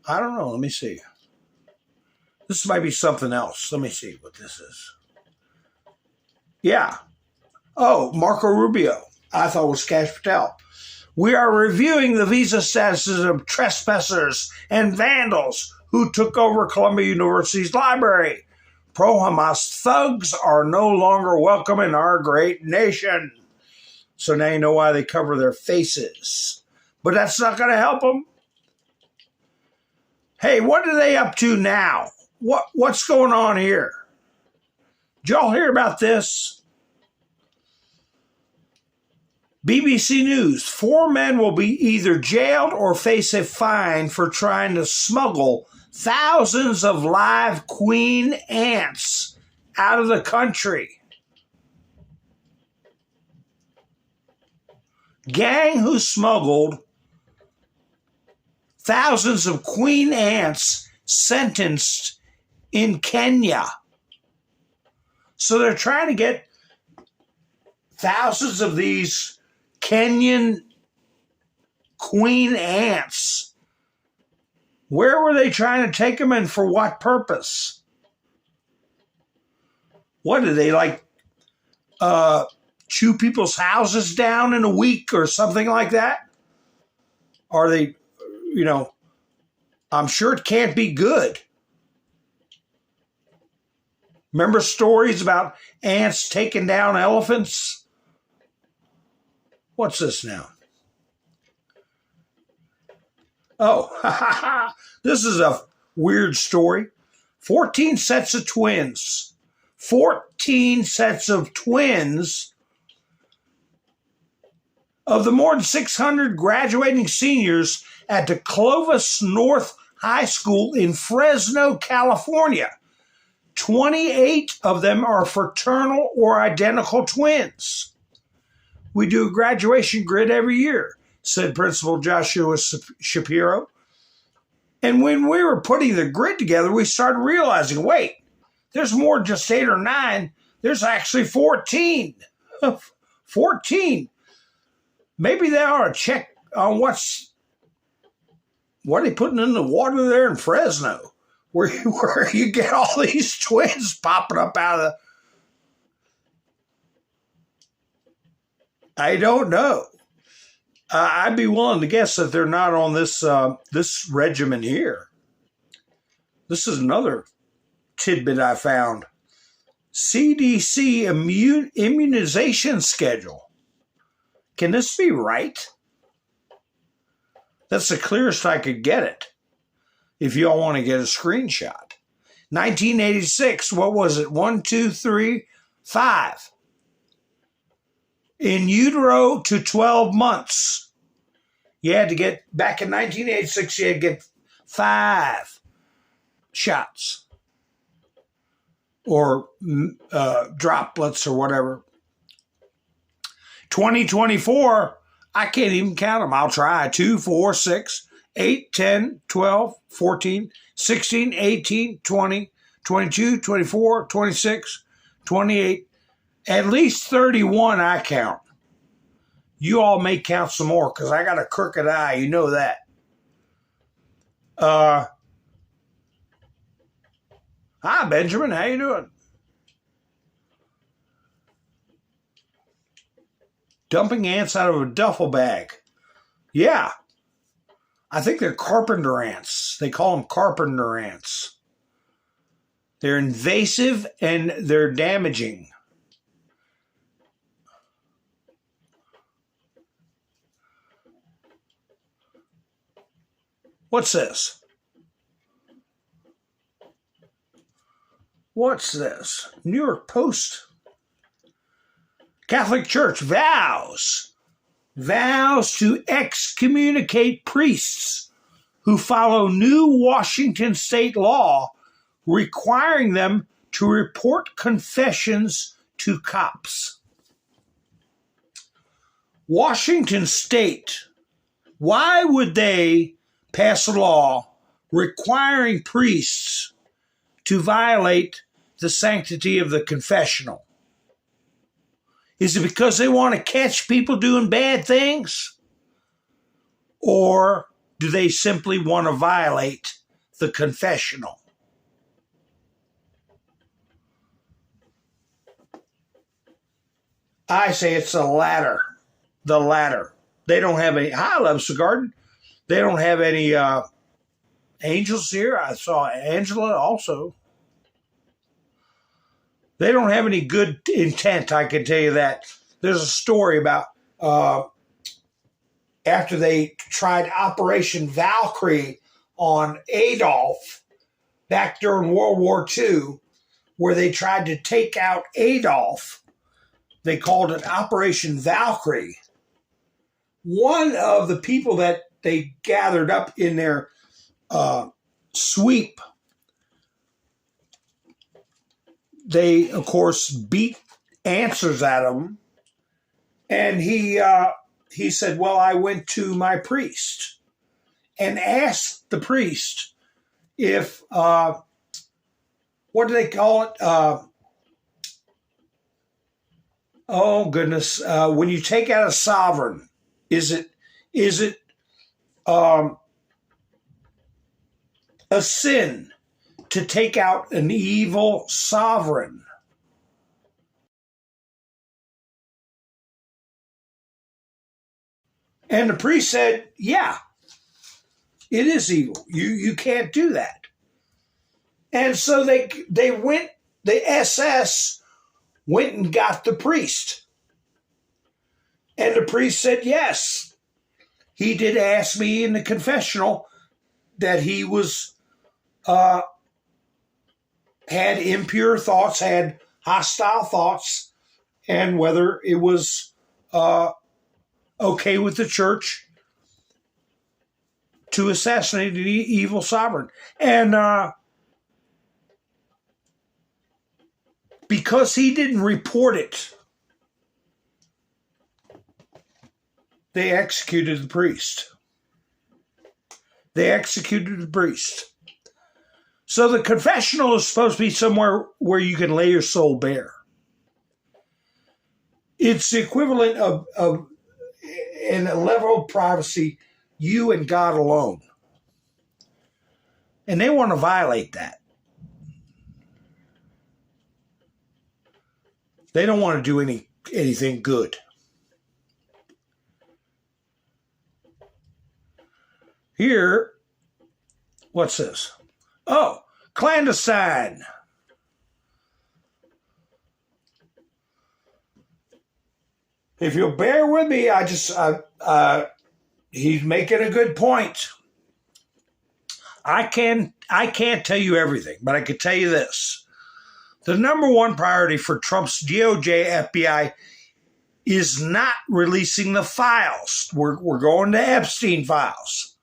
I don't know. Let me see. This might be something else. Let me see what this is. Yeah. Oh, Marco Rubio. I thought it was Kash Patel. We are reviewing the visa statuses of trespassers and vandals who took over Columbia University's library. Pro-Hamas thugs are no longer welcome in our great nation. So now you know why they cover their faces. But that's not going to help them. Hey, what are they up to now? What's going on here? Did y'all hear about this? BBC News. 4 men will be either jailed or face a fine for trying to smuggle thousands of live queen ants out of the country. Gang who smuggled thousands of queen ants sentenced in Kenya. So they're trying to get thousands of these Kenyan queen ants. Where were they trying to take them and for what purpose? What did they chew people's houses down in a week or something like that? Are they, I'm sure it can't be good. Remember stories about ants taking down elephants? What's this now? Oh, this is a weird story. 14 sets of twins. 14 sets of twins of the more than 600 graduating seniors at the Clovis North High School in Fresno, California. 28 of them are fraternal or identical twins. We do a graduation grid every year, said Principal Joshua Shapiro. And when we were putting the grid together, we started realizing, wait, there's more than just 8 or 9. There's actually 14. 14. Maybe they ought to check on what are they putting in the water there in Fresno, where you get all these twins popping up out of the... I don't know. I'd be willing to guess that they're not on this regimen here. This is another tidbit I found. CDC immunization schedule. Can this be right? That's the clearest I could get it. If y'all want to get a screenshot. 1986, what was it? 1, 2, 3, 5. In utero to 12 months. You had to get, back in 1986, you had to get 5 shots. Or droplets or whatever. 2024, I can't even count them. I'll try. 2, 4, 6, 8, 10, 12, 14, 16, 18, 20, 22, 24, 26, 28. At least 31 I count. You all may count some more because I got a crooked eye. You know that. Hi, Benjamin. How you doing? Dumping ants out of a duffel bag. Yeah. I think they're carpenter ants. They call them carpenter ants. They're invasive and they're damaging. What's this? What's this? New York Post. Catholic Church vows to excommunicate priests who follow new Washington state law requiring them to report confessions to cops. Washington state, why would they pass a law requiring priests to violate the sanctity of the confessional? Is it because they want to catch people doing bad things? Or do they simply want to violate the confessional? I say it's the latter. The latter. They don't have any. Hi, Love's Garden. They don't have any angels here. I saw Angela also. They don't have any good intent, I can tell you that. There's a story about after they tried Operation Valkyrie on Adolf back during World War II, where they tried to take out Adolf. They called it Operation Valkyrie. One of the people that they gathered up in their sweep, they, of course, beat answers at him. And he said, well, I went to my priest and asked the priest if, what do they call it? Oh, goodness. When you take out a sovereign, is it a sin to take out an evil sovereign? And the priest said, yeah, it is evil. You can't do that. And so the SS went and got the priest. And the priest said, yes, he did ask me in the confessional that he was had impure thoughts, had hostile thoughts, and whether it was okay with the church to assassinate an evil sovereign. And because he didn't report it, they executed the priest. They executed the priest. So the confessional is supposed to be somewhere where you can lay your soul bare. It's the equivalent of in a level of privacy, you and God alone. And they want to violate that. They don't want to do anything good. Here, what's this? Oh, Clandestine. If you'll bear with me, he's making a good point. I can't tell you everything, but I can tell you this. The number one priority for Trump's DOJ FBI is not releasing the files. We're going to Epstein files.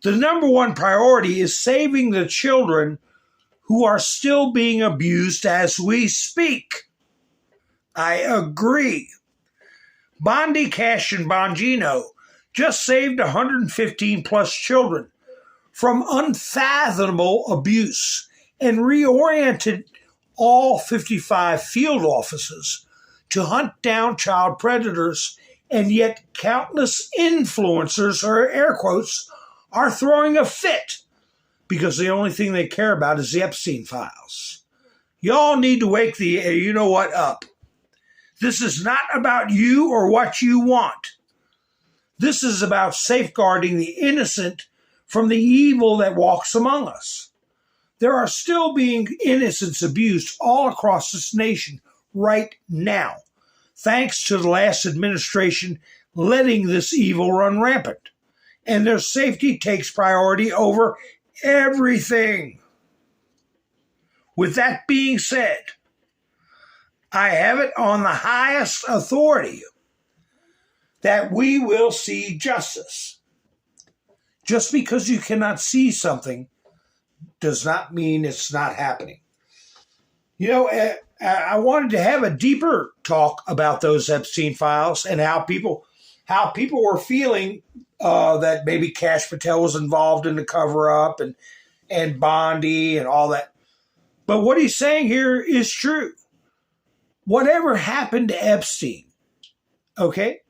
The number one priority is saving the children who are still being abused as we speak. I agree. Bondi, Cash, and Bongino just saved 115 plus children from unfathomable abuse and reoriented all 55 field offices to hunt down child predators, and yet countless influencers, or air quotes, are throwing a fit because the only thing they care about is the Epstein files. Y'all need to wake the you-know-what up. This is not about you or what you want. This is about safeguarding the innocent from the evil that walks among us. There are still being innocents abused all across this nation right now, thanks to the last administration letting this evil run rampant. And their safety takes priority over everything. With that being said, I have it on the highest authority that we will see justice. Just because you cannot see something does not mean it's not happening. You know, I wanted to have a deeper talk about those Epstein files and how people were feeling that maybe Kash Patel was involved in the cover-up and Bondi and all that. But what he's saying here is true. Whatever happened to Epstein, okay,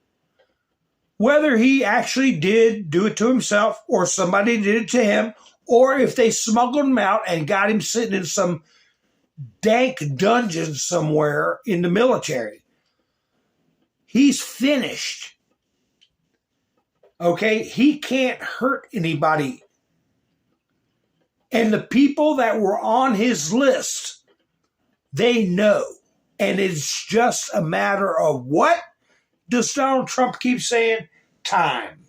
whether he actually did do it to himself or somebody did it to him, or if they smuggled him out and got him sitting in some dank dungeon somewhere in the military, he's finished. Okay, he can't hurt anybody. And the people that were on his list, they know. And it's just a matter of what does Donald Trump keep saying? Time.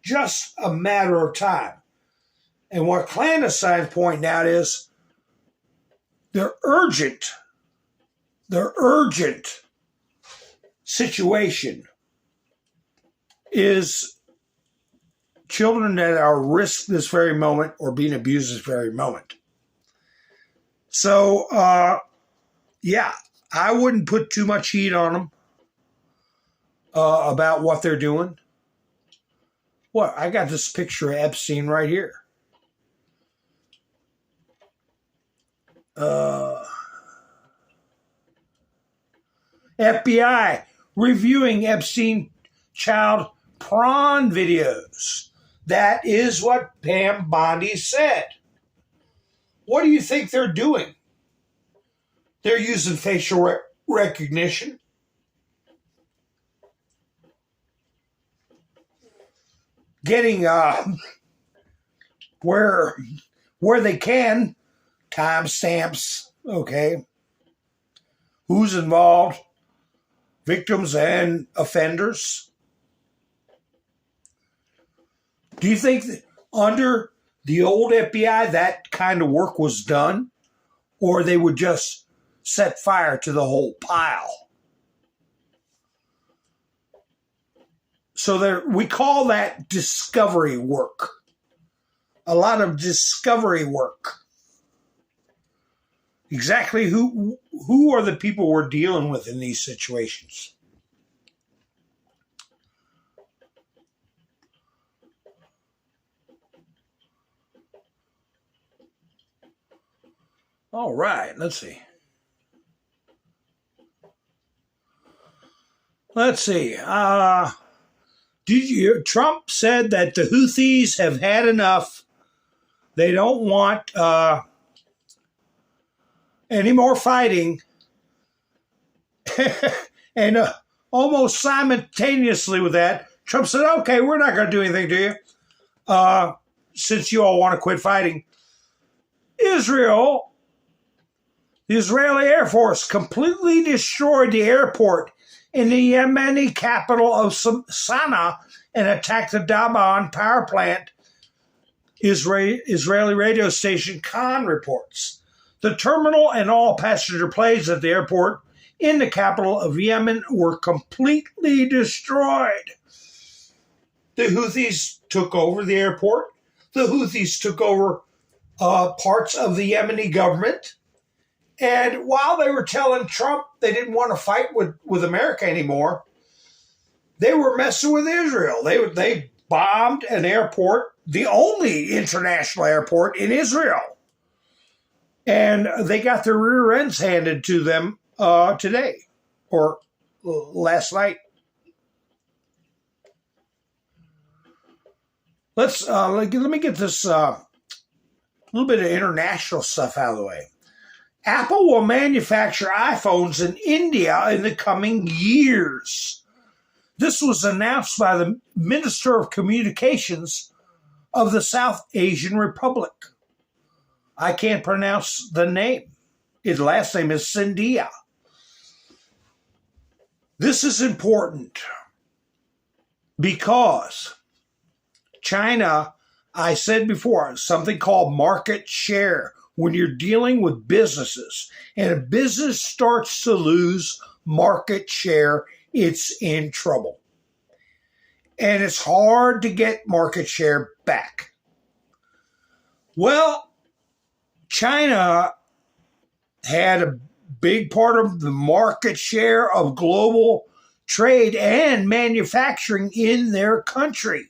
Just a matter of time. And what Clandestine's pointing out is the urgent situation is children that are risked this very moment or being abused this very moment. So, yeah, I wouldn't put too much heat on them about what they're doing. What? I got this picture of Epstein right here. FBI reviewing Epstein child prawn videos. That is what Pam Bondi said. What do you think they're doing? They're using facial recognition. Getting where they can, timestamps, okay? Who's involved? Victims and offenders. Do you think that under the old FBI that kind of work was done? Or they would just set fire to the whole pile? So we call that discovery work. A lot of discovery work. Exactly who are the people we're dealing with in these situations? All right, let's see. Trump said that the Houthis have had enough. They don't want any more fighting. And almost simultaneously with that, Trump said, okay, we're not going to do anything to you since you all want to quit fighting. Israel, the Israeli Air Force completely destroyed the airport in the Yemeni capital of Sana'a and attacked the Daban power plant, Israeli radio station Khan reports. The terminal and all passenger planes at the airport in the capital of Yemen were completely destroyed. The Houthis took over the airport. The Houthis took over parts of the Yemeni government. And while they were telling Trump they didn't want to fight with America anymore, they were messing with Israel. They bombed an airport, the only international airport in Israel. And they got their rear ends handed to them today or last night. Let me get this little bit of international stuff out of the way. Apple will manufacture iPhones in India in the coming years. This was announced by the Minister of Communications of the South Asian Republic. I can't pronounce the name. His last name is Scindia. This is important because China, I said before, something called market share. When you're dealing with businesses and a business starts to lose market share, it's in trouble. And it's hard to get market share back. Well, China had a big part of the market share of global trade and manufacturing in their country.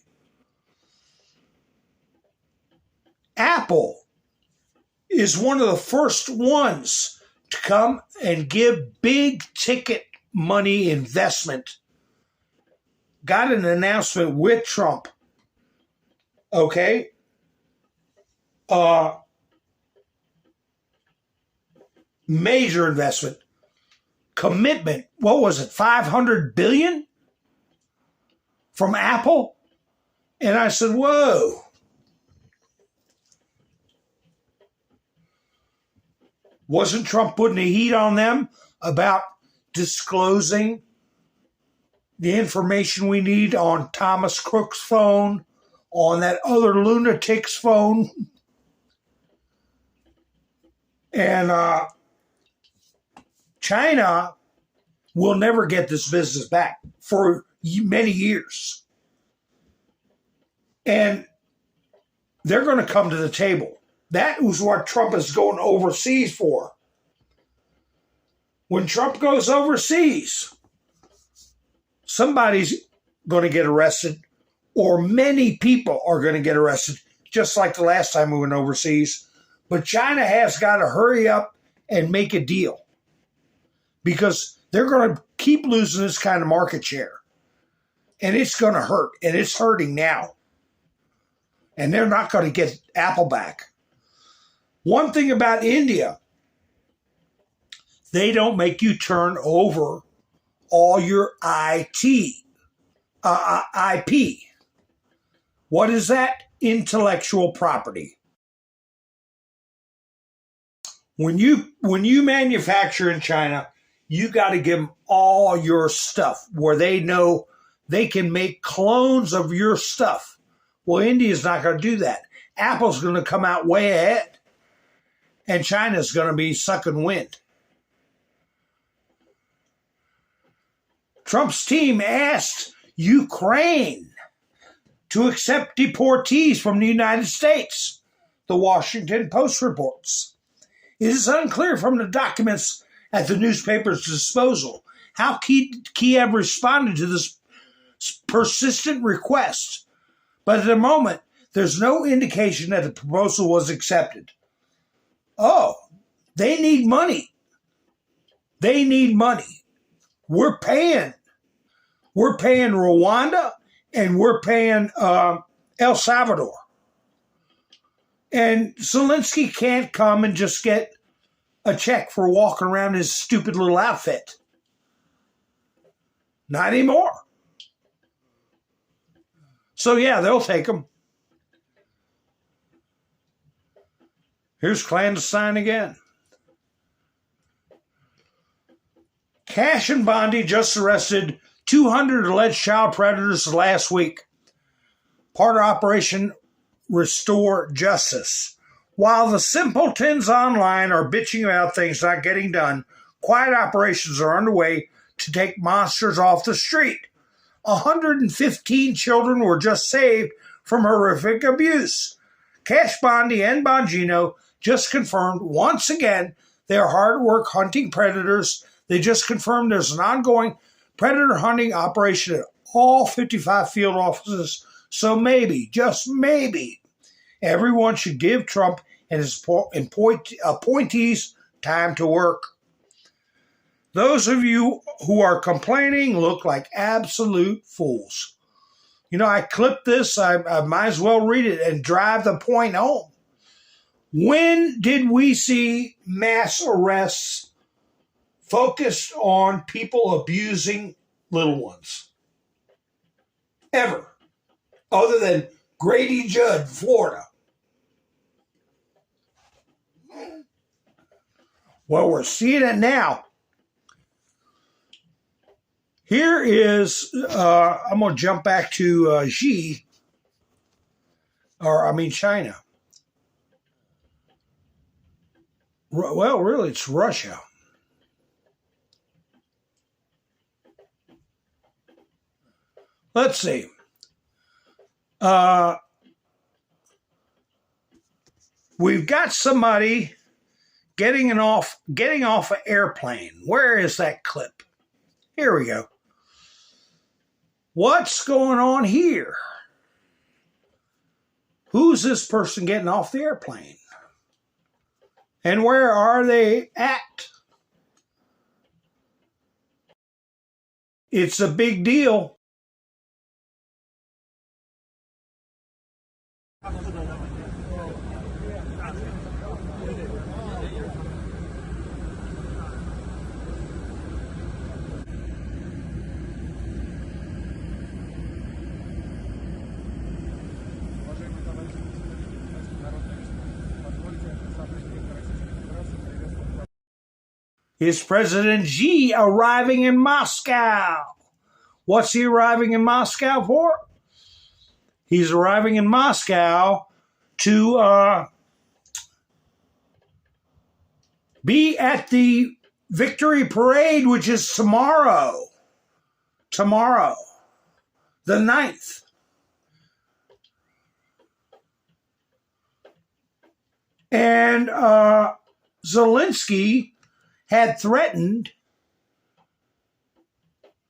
Apple is one of the first ones to come and give big ticket money investment. Got an announcement with Trump. Okay. Major investment. Commitment. What was it? $500 billion from Apple? And I said, whoa. Wasn't Trump putting the heat on them about disclosing the information we need on Thomas Cook's phone, on that other lunatic's phone? And China will never get this business back for many years. And they're going to come to the table. That was what Trump is going overseas for. When Trump goes overseas, somebody's going to get arrested, or many people are going to get arrested, just like the last time we went overseas. But China has got to hurry up and make a deal because they're going to keep losing this kind of market share. And it's going to hurt, and it's hurting now. And they're not going to get Apple back. One thing about India, they don't make you turn over all your IP. What is that? Intellectual property. When you manufacture in China, you got to give them all your stuff where they know they can make clones of your stuff. Well, India's not going to do that. Apple's going to come out way ahead. And China's going to be sucking wind. Trump's team asked Ukraine to accept deportees from the United States, the Washington Post reports. It is unclear from the documents at the newspaper's disposal how Kiev responded to this persistent request. But at the moment, there's no indication that the proposal was accepted. Oh, they need money. They need money. We're paying. We're paying Rwanda and we're paying El Salvador. And Zelensky can't come and just get a check for walking around in his stupid little outfit. Not anymore. So yeah, they'll take them. Here's clandestine again. Cash and Bondi just arrested 200 alleged child predators last week. Part of Operation Restore Justice. While the simpletons online are bitching about things not getting done, quiet operations are underway to take monsters off the street. 115 children were just saved from horrific abuse. Cash Bondi and Bongino just confirmed once again they are hard at work hunting predators. They just confirmed there's an ongoing predator hunting operation at all 55 field offices. So maybe, just maybe, everyone should give Trump and his appointees time to work. Those of you who are complaining look like absolute fools. You know, I clipped this. I might as well read it and drive the point home. When did we see mass arrests focused on people abusing little ones? Ever. Other than Grady Judd, Florida. Well, we're seeing it now. Here is, I'm going to jump back to China. Well, really, it's Russia. Let's see. We've got somebody getting off an airplane. Where is that clip? Here we go. What's going on here? Who's this person getting off the airplane? And where are they at? It's a big deal. Is President Xi arriving in Moscow? What's he arriving in Moscow for? He's arriving in Moscow to be at the Victory Parade, which is tomorrow. Tomorrow, the 9th. And Zelensky had threatened,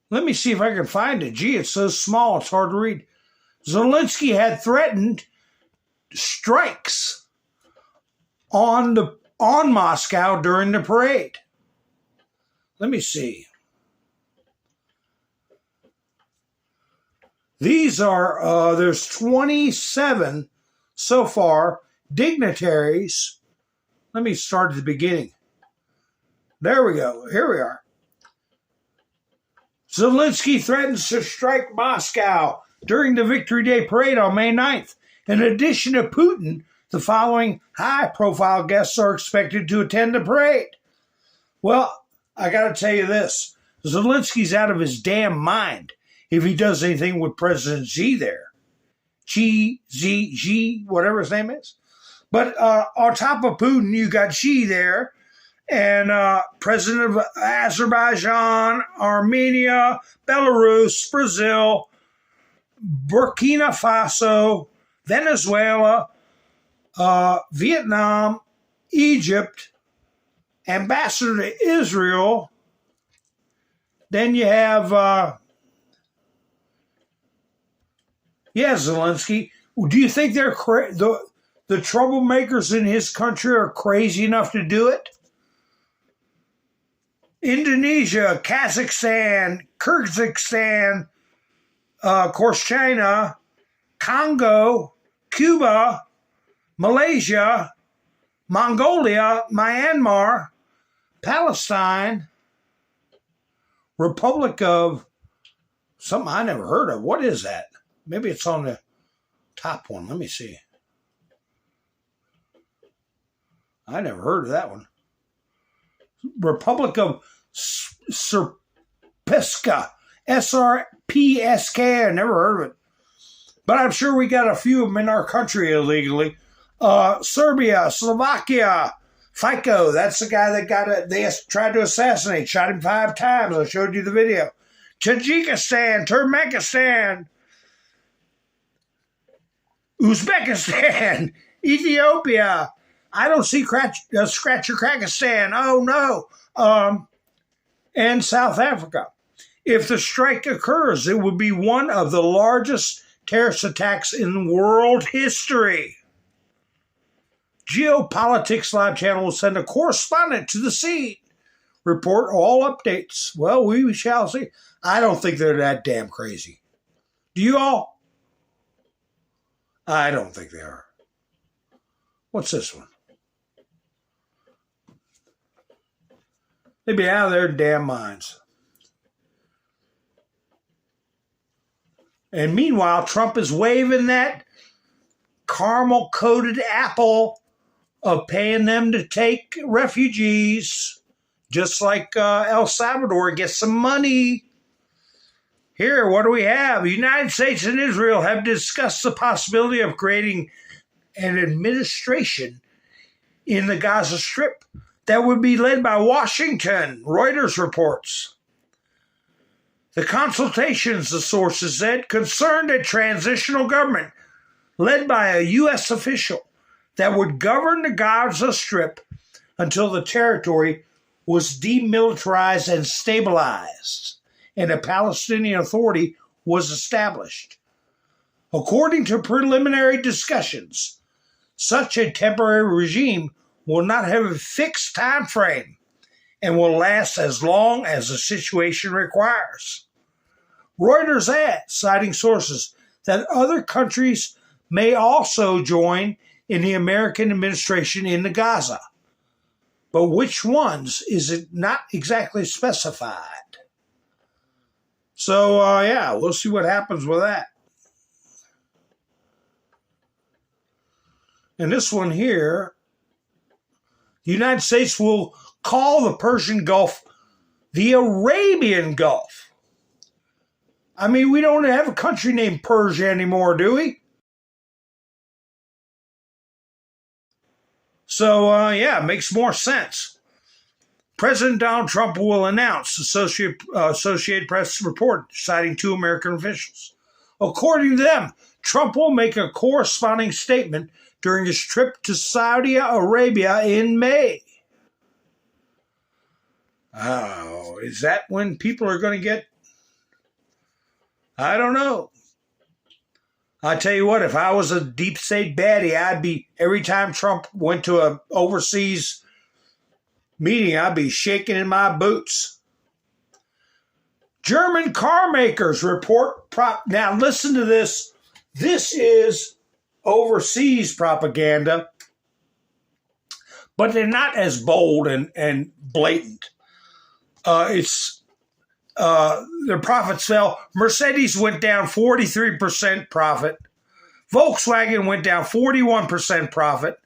let me see if I can find it. Gee, it's so small, it's hard to read. Zelensky had threatened strikes on Moscow during the parade. Let me see. These are, there's 27 so far, dignitaries. Let me start at the beginning. There we go. Here we are. Zelensky threatens to strike Moscow during the Victory Day parade on May 9th. In addition to Putin, the following high-profile guests are expected to attend the parade. Well, I got to tell you this. Zelensky's out of his damn mind if he does anything with President Xi there. Xi, whatever his name is. But on top of Putin, you got Xi there. And President of Azerbaijan, Armenia, Belarus, Brazil, Burkina Faso, Venezuela, Vietnam, Egypt, ambassador to Israel. Then you have, Zelensky. Do you think they're the troublemakers in his country are crazy enough to do it? Indonesia, Kazakhstan, Kyrgyzstan, of course China, Congo, Cuba, Malaysia, Mongolia, Myanmar, Palestine, Republic of something I never heard of. What is that? Maybe it's on the top one. Let me see. I never heard of that one. Republic of Srpska, SRPSK. I never heard of it. But I'm sure we got a few of them in our country illegally. Serbia, Slovakia, FICO. That's the guy that they tried to assassinate. Shot him 5 times. I showed you the video. Tajikistan, Turkmenistan, Uzbekistan, Ethiopia. I don't see Scratcher Krakistan. Oh, no. And South Africa. If the strike occurs, it would be one of the largest terrorist attacks in world history. Geopolitics Live Channel will send a correspondent to the scene. Report all updates. Well, we shall see. I don't think they're that damn crazy. Do you all? I don't think they are. What's this one? They'd be out of their damn minds. And meanwhile, Trump is waving that caramel-coated apple of paying them to take refugees, just like El Salvador gets some money. Here, what do we have? The United States and Israel have discussed the possibility of creating an administration in the Gaza Strip that would be led by Washington, Reuters reports. The consultations, the sources said, concerned a transitional government led by a U.S. official that would govern the Gaza Strip until the territory was demilitarized and stabilized, and a Palestinian Authority was established. According to preliminary discussions, such a temporary regime will not have a fixed time frame and will last as long as the situation requires. Reuters adds, citing sources, that other countries may also join in the American administration in the Gaza, but which ones is it not exactly specified. So, yeah, we'll see what happens with that. And this one here, the United States will call the Persian Gulf the Arabian Gulf. I mean, we don't have a country named Persia anymore, do we? So, yeah, it makes more sense. President Donald Trump will announce, Associated Press report, citing 2 American officials. According to them, Trump will make a corresponding statement during his trip to Saudi Arabia in May. Oh, is that when people are going to get... I don't know. I tell you what, if I was a deep state baddie, I'd be, every time Trump went to an overseas meeting, I'd be shaking in my boots. German car makers report... Now, listen to this. This is overseas propaganda, but they're not as bold and blatant. Their profits fell. Mercedes went down 43% profit. Volkswagen went down 41% profit.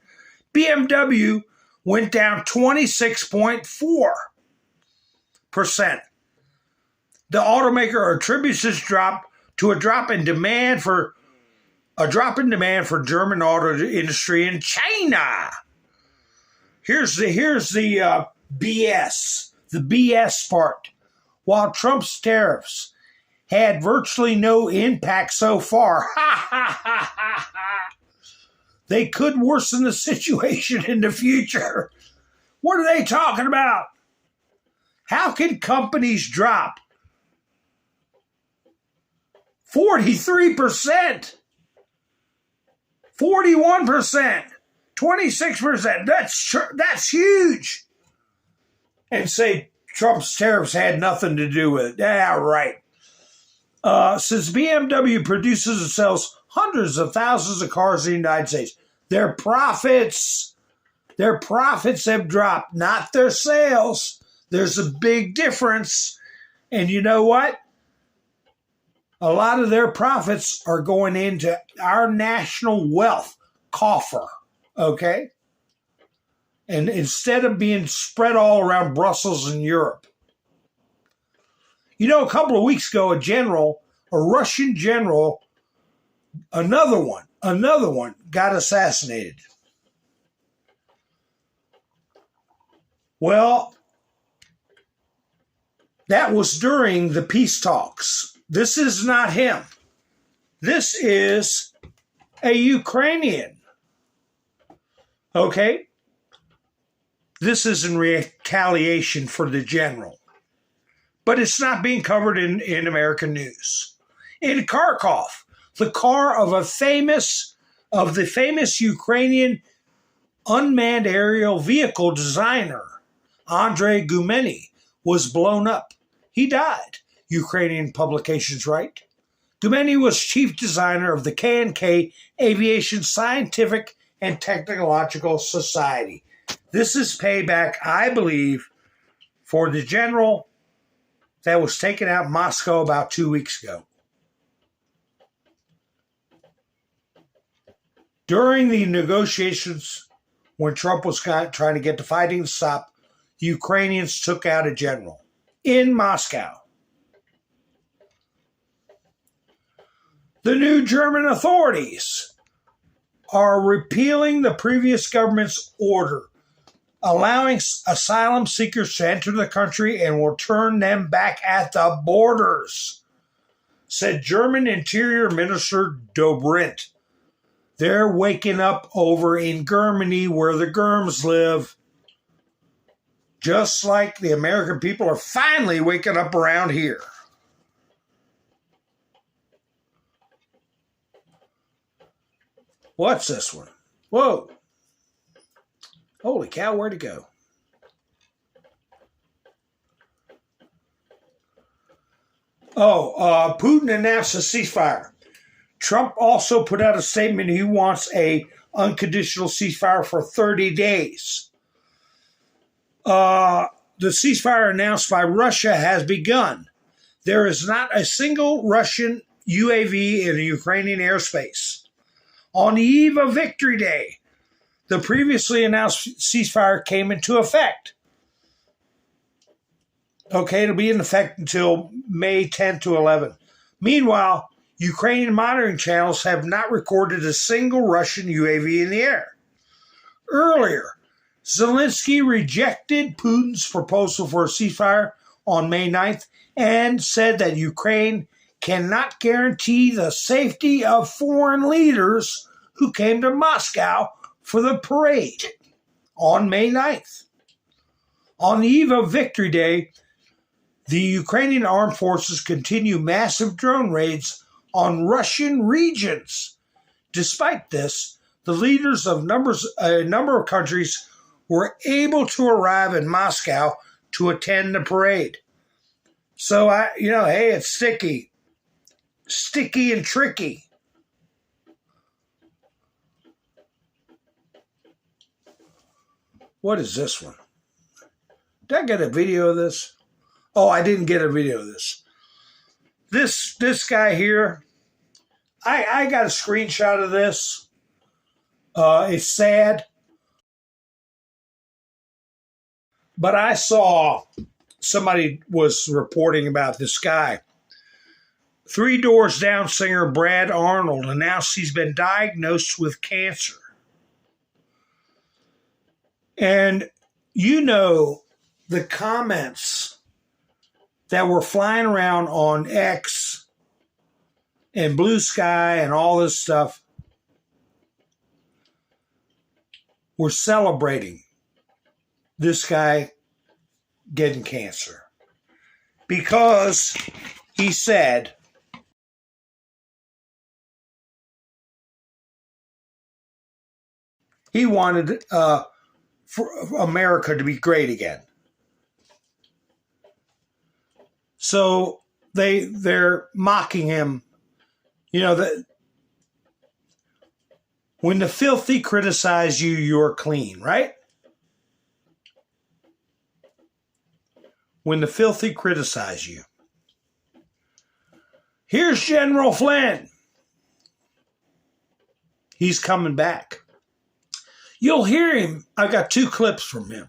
BMW went down 26.4%. The automaker attributes this drop to a drop in demand for German auto industry in China. Here's the BS. The BS part. While Trump's tariffs had virtually no impact so far, they could worsen the situation in the future. What are they talking about? How can companies drop 43%, 41%, 26%? That's huge. And say Trump's tariffs had nothing to do with it. Yeah, right. Since BMW produces and sells hundreds of thousands of cars in the United States, their profits have dropped, not their sales. There's a big difference. And you know what? A lot of their profits are going into our national wealth coffer. Okay? and instead of being spread all around Brussels and Europe. You know, a couple of weeks ago, a Russian general, another one got assassinated. Well, that was during the peace talks. This is not him. This is a Ukrainian. Okay? This is in retaliation for the general. But it's not being covered in American news. In Kharkov, the car of the famous Ukrainian unmanned aerial vehicle designer, Andrei Gumeny, was blown up. He died, Ukrainian publications write. Gumeny was chief designer of the K&K Aviation Scientific and Technological Society. This is payback, I believe, for the general that was taken out in Moscow about 2 weeks ago. During the negotiations, when Trump was trying to get the fighting to stop, the Ukrainians took out a general in Moscow. The new German authorities are repealing the previous government's order, allowing asylum seekers to enter the country and will turn them back at the borders, said German Interior Minister Dobrindt. They're waking up over in Germany where the Germs live, just like the American people are finally waking up around here. What's this one? Whoa. Holy cow, where'd it go? Putin announced a ceasefire. Trump also put out a statement he wants a unconditional ceasefire for 30 days. The ceasefire announced by Russia has begun. There is not a single Russian UAV in the Ukrainian airspace. On the eve of Victory Day, the previously announced ceasefire came into effect. Okay, it'll be in effect until May 10 to 11. Meanwhile, Ukrainian monitoring channels have not recorded a single Russian UAV in the air. Earlier, Zelensky rejected Putin's proposal for a ceasefire on May 9th and said that Ukraine cannot guarantee the safety of foreign leaders who came to Moscow for the parade on May 9th. On the eve of Victory Day, the Ukrainian armed forces continue massive drone raids on Russian regions. Despite this, the leaders of a number of countries were able to arrive in Moscow to attend the parade. So, hey, it's sticky and tricky. What is this one? Did I get a video of this? Oh, I didn't get a video of this. This guy here, I got a screenshot of this. It's sad. But I saw somebody was reporting about this guy. 3 Doors Down singer Brad Arnold announced he's been diagnosed with cancer. And you know the comments that were flying around on X and Blue Sky and all this stuff were celebrating this guy getting cancer because he said he wanted for America to be great again. So they're mocking him. You know, that when the filthy criticize you, you're clean, right? When the filthy criticize you. Here's General Flynn. He's coming back. You'll hear him. I got two clips from him.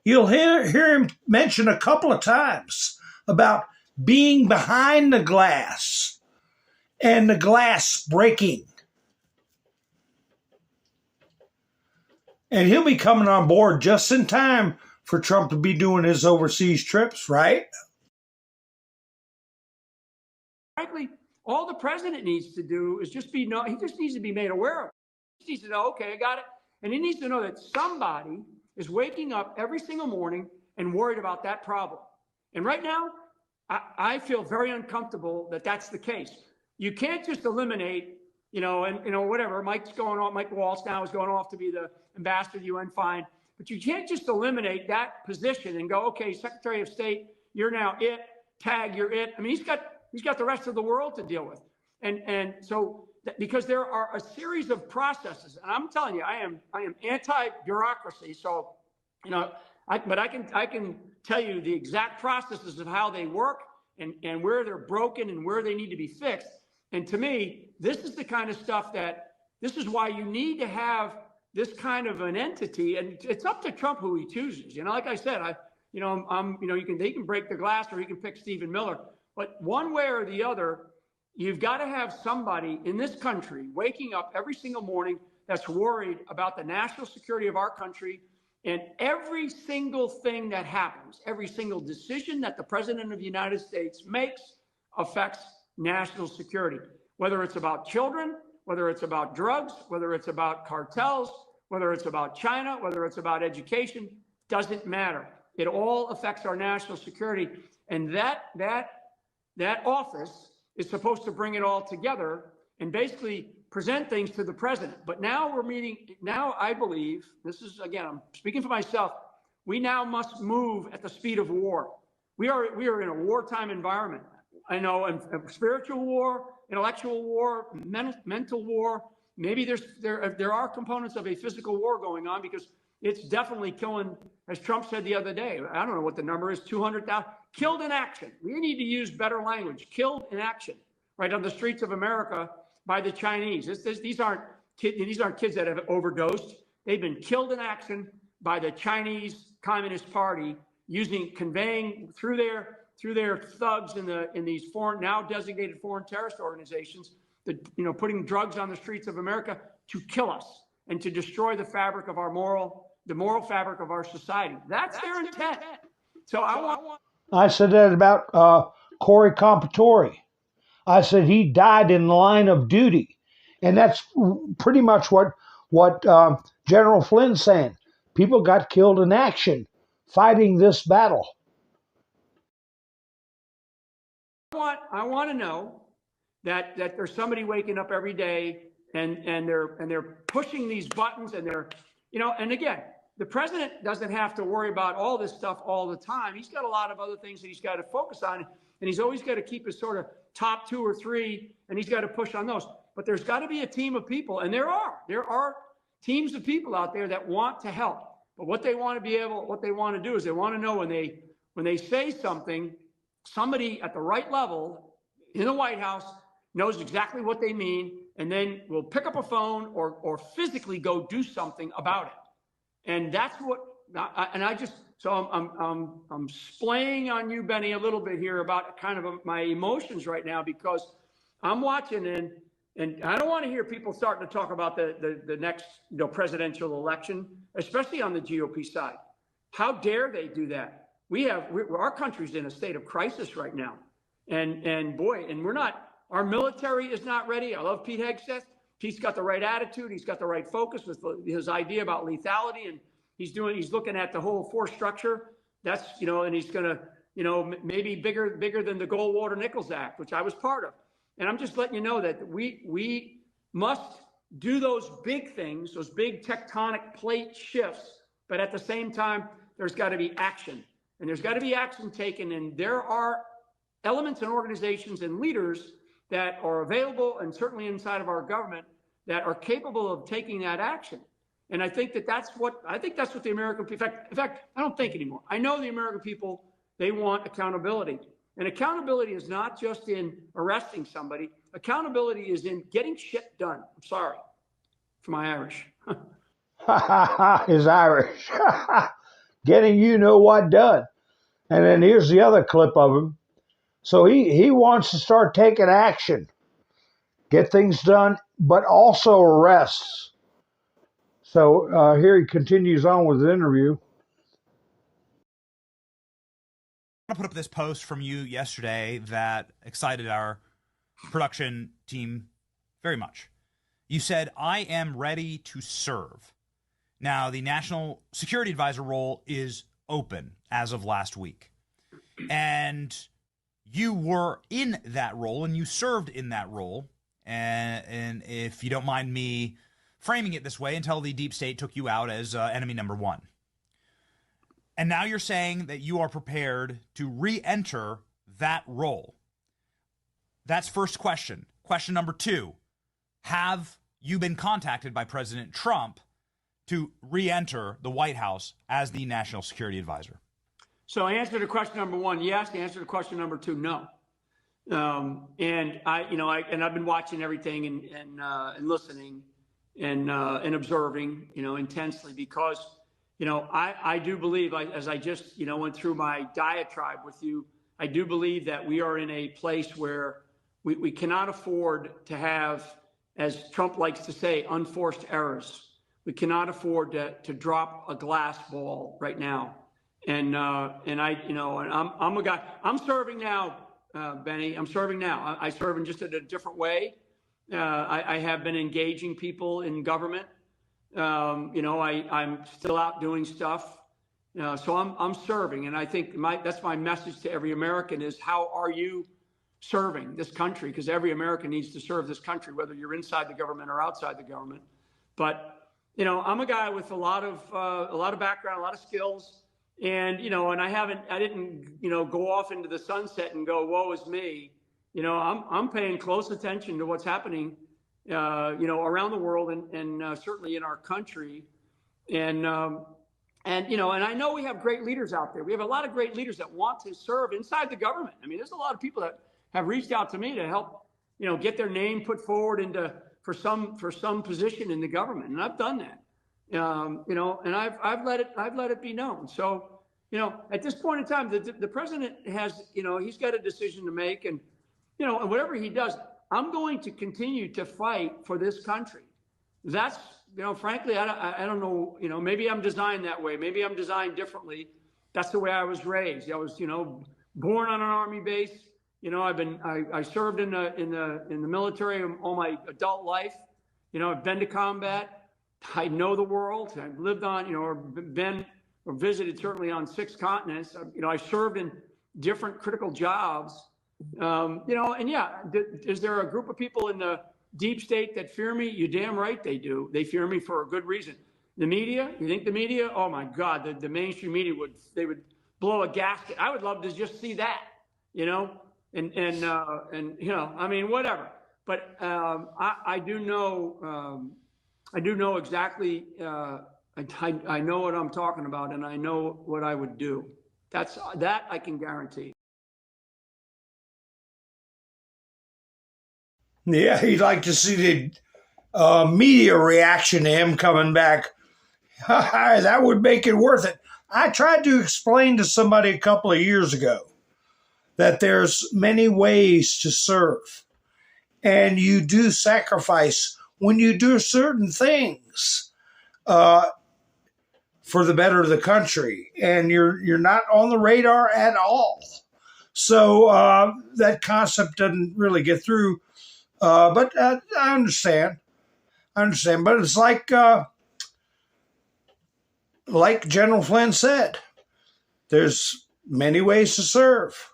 You'll hear him mention a couple of times about being behind the glass and the glass breaking. And he'll be coming on board just in time for Trump to be doing his overseas trips, right? Frankly, all the president needs to do is he just needs to be made aware of it. He just needs to know, okay, I got it. And he needs to know that somebody is waking up every single morning and worried about that problem. And right now, I feel very uncomfortable that that's the case. You can't just eliminate, whatever. Mike Waltz now is going off to be the ambassador to the UN, fine. But you can't just eliminate that position and go, okay, Secretary of State, you're now it, tag, you're it. I mean, he's got the rest of the world to deal with. And so, because there are a series of processes, and I'm telling you, I am anti-bureaucracy. So, but I can tell you the exact processes of how they work and where they're broken and where they need to be fixed. And to me, this is the kind of stuff this is why you need to have this kind of an entity, and it's up to Trump who he chooses. Like I said, they can break the glass or he can pick Stephen Miller, but one way or the other, you've got to have somebody in this country waking up every single morning that's worried about the national security of our country, and every single thing that happens, every single decision that the President of the United States makes affects national security, whether it's about children, whether it's about drugs, whether it's about cartels, whether it's about China, whether it's about education, doesn't matter. It all affects our national security. And that office is supposed to bring it all together and basically present things to the president. But now I believe, this is, again, I'm speaking for myself, we now must move at the speed of war. We are in a wartime environment. I know, and spiritual war, intellectual war, mental war. Maybe there are components of a physical war going on, because it's definitely killing, as Trump said the other day, I don't know what the number is, 200,000 killed in action. We need to use better language. Killed in action, right on the streets of America by the Chinese. These aren't kids that have overdosed. They've been killed in action by the Chinese Communist Party, conveying through their thugs in these foreign, now designated foreign terrorist organizations, putting drugs on the streets of America to kill us and to destroy the fabric of the moral fabric of our society. That's their intent. So I said that about Corey Compatore. I said he died in the line of duty. And that's pretty much what General Flynn's saying. People got killed in action fighting this battle. I want to know that there's somebody waking up every day and they're pushing these buttons, and and again, the president doesn't have to worry about all this stuff all the time. He's got a lot of other things that he's got to focus on, and he's always got to keep his sort of top 2 or 3, and he's got to push on those. But there's got to be a team of people, and there are teams of people out there that want to help. But what they want to do is they want to know when they say something, somebody at the right level in the White House knows exactly what they mean, and then will pick up a phone or physically go do something about it. And that's what, I'm splaying on you, Benny, a little bit here about kind of my emotions right now, because I'm watching and I don't want to hear people starting to talk about the next presidential election, especially on the GOP side. How dare they do that? Our country's in a state of crisis right now. And we're not, our military is not ready. I love Pete Hegseth. Pete's got the right attitude. He's got the right focus with his idea about lethality, and he's looking at the whole force structure. That's, and he's going to, maybe bigger than the Goldwater-Nichols Act, which I was part of. And I'm just letting you know that we must do those big things, those big tectonic plate shifts. But at the same time, there's got to be action, and there's got to be action taken. And there are elements and organizations and leaders that are available, and certainly inside of our government, that are capable of taking that action. And I think that's what the American people, in fact, I don't think anymore. I know the American people, they want accountability. And accountability is not just in arresting somebody. Accountability is in getting shit done. I'm sorry for my Irish. is Irish. Getting you know what done. And then here's the other clip of him. So he wants to start taking action, get things done, but also arrests. So here he continues on with the interview. I put up this post from you yesterday that excited our production team very much. You said, "I am ready to serve." Now, the National Security Advisor role is open as of last week. And you were in that role and you served in that role. And if you don't mind me framing it this way, until the deep state took you out as enemy number one. And now you're saying that you are prepared to re-enter that role. That's first question. Question number two, have you been contacted by President Trump to re-enter the White House as the National Security Advisor? So answer to question number one, yes. The answer to question number two, no. And I've been watching everything and listening and observing, intensely, because, I do believe, as I just, went through my diatribe with you, I do believe that we are in a place where we cannot afford to have, as Trump likes to say, unforced errors. We cannot afford to drop a glass ball right now. And I'm a guy, I'm serving now, Benny, I'm serving now. I serve in just a different way. I have been engaging people in government. I'm still out doing stuff. So I'm serving. And I think that's my message to every American is, how are you serving this country? Because every American needs to serve this country, whether you're inside the government or outside the government. But, I'm a guy with a lot of background, a lot of skills. And, and I didn't, go off into the sunset and go, woe is me. I'm paying close attention to what's happening, around the world and certainly in our country. And I know we have great leaders out there. We have a lot of great leaders that want to serve inside the government. I mean, there's a lot of people that have reached out to me to help, get their name put forward for some position in the government. And I've done that. And I've let it be known. So, at this point in time, the president has, he's got a decision to make, and, and whatever he does, I'm going to continue to fight for this country. That's, frankly, I don't know, maybe I'm designed that way. Maybe I'm designed differently. That's the way I was raised. I was, born on an Army base. I served in the military all my adult life. I've been to combat. I know the world. I've lived on, or been or visited certainly on 6 continents. I served in different critical jobs. And yeah, is there a group of people in the deep state that fear me? You're damn right they do. They fear me for a good reason. The media, you think the media? Oh my God, the mainstream media would blow a gasket. I would love to just see that, and I mean, whatever. But I do know exactly. I know what I'm talking about, and I know what I would do. That I can guarantee. Yeah, he'd like to see the media reaction to him coming back. That would make it worth it. I tried to explain to somebody a couple of years ago that there's many ways to serve, and you do sacrifice when you do certain things for the better of the country, and you're not on the radar at all. So that concept doesn't really get through. But I understand. But it's like General Flynn said, there's many ways to serve.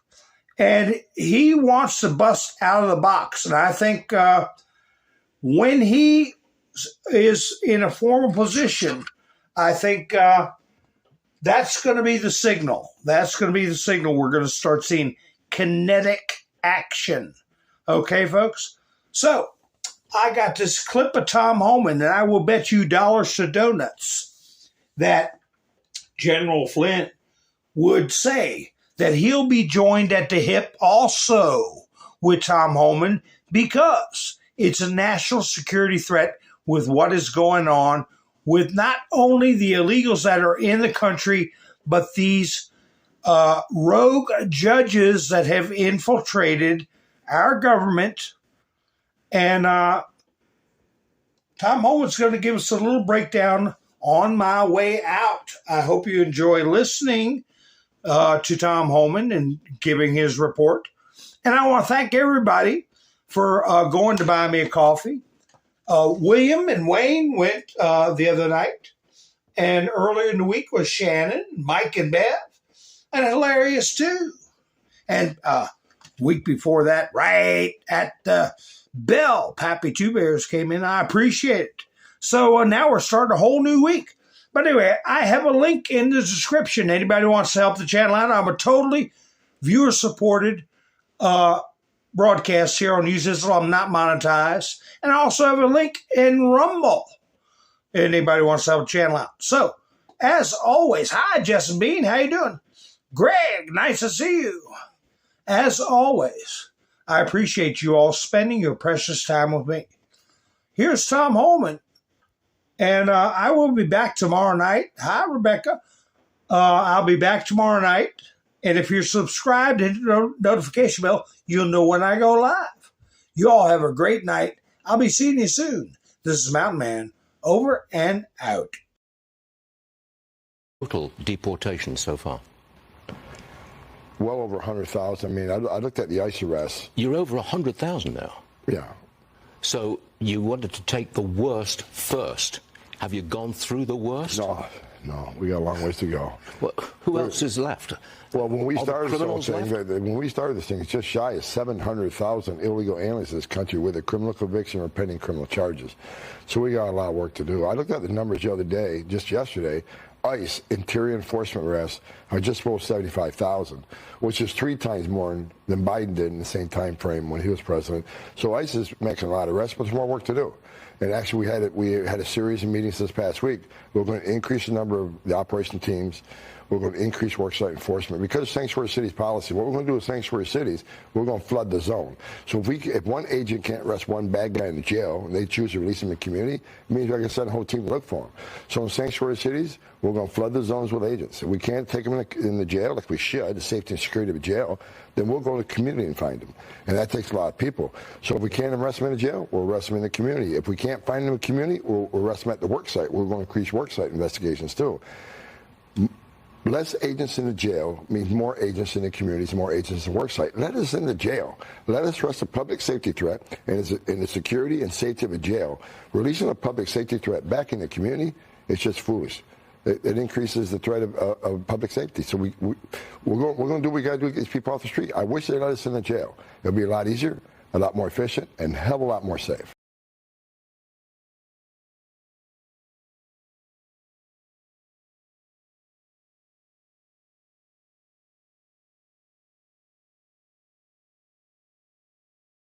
And he wants to bust out of the box. And I think when he is in a formal position, I think that's going to be the signal. That's going to be the signal. We're going to start seeing kinetic action. Okay, folks? So I got this clip of Tom Homan, and I will bet you dollars to donuts that General Flynn would say that he'll be joined at the hip also with Tom Homan, because it's a national security threat with what is going on with not only the illegals that are in the country, but these rogue judges that have infiltrated our government. And Tom Holman's going to give us a little breakdown on my way out. I hope you enjoy listening to Tom Holman and giving his report. And I want to thank everybody for going to buy me a coffee. William and Wayne went the other night. And earlier in the week was Shannon, Mike, and Bev. And Hilarious, too. And week before that, right at the bell, Pappy Two Bears came in. I appreciate it. So now we're starting a whole new week. But anyway, I have a link in the description. Anybody who wants to help the channel out, I'm a totally viewer-supported broadcast here on Judicial. I'm not monetized. And I also have a link in Rumble. Anybody who wants to help the channel out. So, as always, hi, Justin Bean. How you doing? Greg, nice to see you. As always, I appreciate you all spending your precious time with me. Here's Tom Holman. And I will be back tomorrow night. Hi, Rebecca. I'll be back tomorrow night. And if you're subscribed and hit the notification bell, you'll know when I go live. You all have a great night. I'll be seeing you soon. This is Mountain Man. Over and out. Total deportation so far? Well over 100,000. I mean, I looked at the ICE arrests. You're over 100,000 now? Yeah. So you wanted to take the worst first. Have you gone through the worst? No, we got a long ways to go. Well, who else is left? Well, when we started this thing, it's just shy of 700,000 illegal aliens in this country with a criminal conviction or pending criminal charges. So we got a lot of work to do. I looked at the numbers the other day, just yesterday. ICE, interior enforcement arrests, are just below 75,000, which is 3 times more than Biden did in the same time frame when he was president. So ICE is making a lot of arrests, but there's more work to do. And actually, we had a series of meetings this past week. We're going to increase the number of the operation teams. We're going to increase worksite enforcement. Because of Sanctuary Cities policy, what we're going to do with Sanctuary Cities, we're going to flood the zone. So if one agent can't arrest one bad guy in the jail, and they choose to release him in the community, it means I can send a whole team to look for him. So in Sanctuary Cities, we're going to flood the zones with agents. If we can't take them in the jail, like we should, the safety and security of a jail, then we'll go to the community and find them. And that takes a lot of people. So if we can't arrest them in the jail, we'll arrest them in the community. If we can't find them in the community, we'll arrest them at the work site. We're going to increase work site investigations too. Less agents in the jail means more agents in the communities, more agents in the work site. Let us in the jail. Let us arrest a public safety threat and the security and safety of a jail. Releasing a public safety threat back in the community, it's just foolish. It increases the threat of public safety. So we're going to do what we got to do to get these people off the street. I wish they let us in the jail. It'll be a lot easier, a lot more efficient, and a hell of a lot more safe.